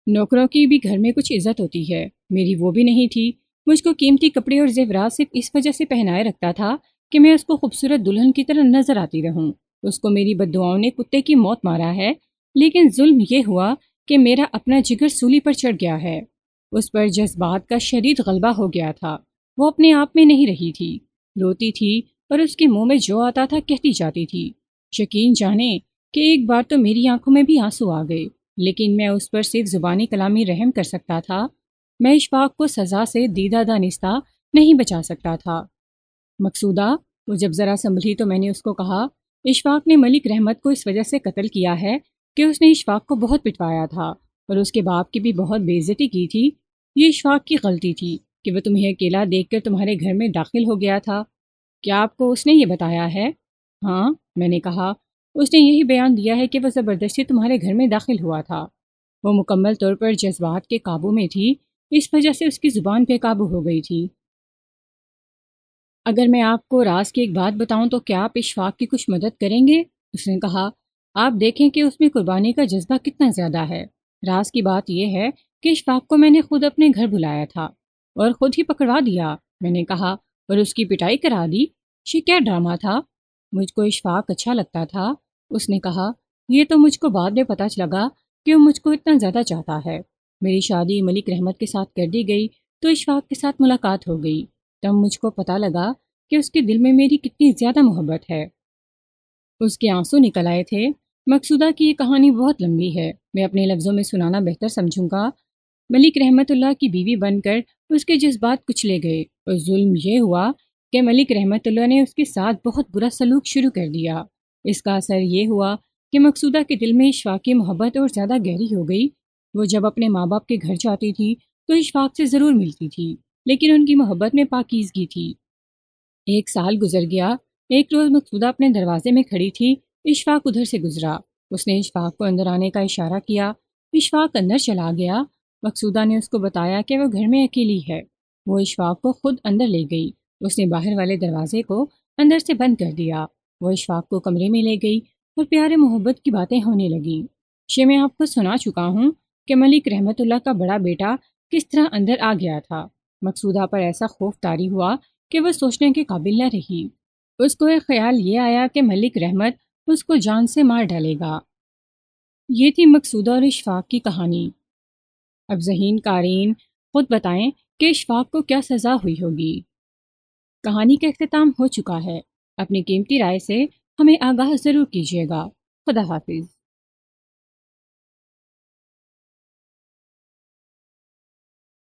نوکروں کی بھی گھر میں کچھ عزت ہوتی ہے، میری وہ بھی نہیں تھی۔ مجھ کو قیمتی کپڑے اور زیورات صرف اس وجہ سے پہنائے رکھتا تھا کہ میں اس کو خوبصورت دلہن کی طرح نظر آتی رہوں۔ اس کو میری بددعاؤں نے کتے کی موت مارا ہے، لیکن ظلم یہ ہوا کہ میرا اپنا جگر سولی پر چڑھ گیا ہے۔ اس پر جذبات کا شدید غلبہ ہو گیا تھا۔ وہ اپنے آپ میں نہیں رہی تھی، روتی تھی اور اس کے منہ میں جو آتا تھا کہتی جاتی تھی۔ یقین جانے کہ ایک بار تو میری آنکھوں میں بھی آنسو آ گئے لیکن میں اس پر صرف زبانی کلامی رحم کر سکتا تھا۔ میں اشفاق کو سزا سے دیدہ دانستہ نہیں بچا سکتا تھا۔ مقصودہ، وہ جب ذرا سنبھلی تو میں نے اس کو کہا، اشفاق نے ملک رحمت کو اس وجہ سے قتل کیا ہے کہ اس نے اشفاق کو بہت پٹوایا تھا اور اس کے باپ کی بھی بہت بے عزتی کی تھی۔ یہ اشفاق کی غلطی تھی کہ وہ تمہیں اکیلا دیکھ کر تمہارے گھر میں داخل ہو گیا تھا۔ کیا آپ کو اس نے یہ بتایا ہے؟ ہاں، میں نے کہا، اس نے یہی بیان دیا ہے کہ وہ زبردستی تمہارے گھر میں داخل ہوا تھا۔ وہ مکمل طور پر جذبات کے قابو میں تھی، اس وجہ سے اس کی زبان پہ قابو ہو گئی تھی۔ اگر میں آپ کو راز کی ایک بات بتاؤں تو کیا آپ اشفاق کی کچھ مدد کریں گے؟ اس نے کہا، آپ دیکھیں کہ اس میں قربانی کا جذبہ کتنا زیادہ ہے۔ راز کی بات یہ ہے کہ اشفاق کو میں نے خود اپنے گھر بلایا تھا اور خود ہی پکڑوا دیا۔ میں نے کہا، اور اس کی پٹائی کرا دی؟ یہ کیا ڈرامہ تھا؟ مجھ کو اشفاق اچھا لگتا تھا۔ اس نے کہا، یہ تو مجھ کو بعد میں پتہ لگا کہ وہ مجھ کو اتنا زیادہ چاہتا ہے۔ میری شادی ملک رحمت کے ساتھ کر دی گئی تو اشفاق کے ساتھ ملاقات ہو گئی، تب مجھ کو پتہ لگا کہ اس کے دل میں میری کتنی زیادہ محبت ہے۔ اس کے آنسو نکل آئے تھے۔ مقصودہ کی یہ کہانی بہت لمبی ہے، میں اپنے لفظوں میں سنانا بہتر سمجھوں گا۔ ملک رحمت اللہ کی بیوی بن کر اس کے جذبات کچلے گئے اور ظلم یہ ہوا کہ ملک رحمت اللہ نے اس کے ساتھ بہت برا سلوک شروع کر دیا۔ اس کا اثر یہ ہوا کہ مقصودہ کے دل میں اشفاق کی محبت اور زیادہ گہری ہو گئی۔ وہ جب اپنے ماں باپ کے گھر جاتی تھی تو اشفاق سے ضرور ملتی تھی، لیکن ان کی محبت میں پاکیزگی تھی۔ ایک سال گزر گیا۔ ایک روز مقصودہ اپنے دروازے میں کھڑی تھی، اشفاق ادھر سے گزرا۔ اس نے اشفاق کو اندر آنے کا اشارہ کیا۔ اشفاق اندر چلا گیا۔ مقصودہ نے اس کو بتایا کہ وہ گھر میں اکیلی ہے۔ وہ اشفاق کو خود اندر لے گئی۔ اس نے باہر والے دروازے کو اندر سے بند کر دیا۔ وہ اشفاق کو کمرے میں لے گئی اور پیارے محبت کی باتیں ہونے لگیں۔ یہ میں آپ کو سنا چکا ہوں کہ ملک رحمت اللہ کا بڑا بیٹا کس طرح اندر آ گیا تھا۔ مقصودہ پر ایسا خوف طاری ہوا کہ وہ سوچنے کے قابل نہ رہی۔ اس کو ایک خیال یہ آیا کہ ملک رحمت اس کو جان سے مار ڈالے گا۔ یہ تھی مقصودہ اور اشفاق کی کہانی۔ اب ذہین قارئین خود بتائیں کہ اشفاق کو کیا سزا ہوئی ہوگی۔ کہانی کا اختتام ہو چکا ہے۔ اپنی قیمتی رائے سے ہمیں آگاہ ضرور کیجیے گا۔ خدا حافظ۔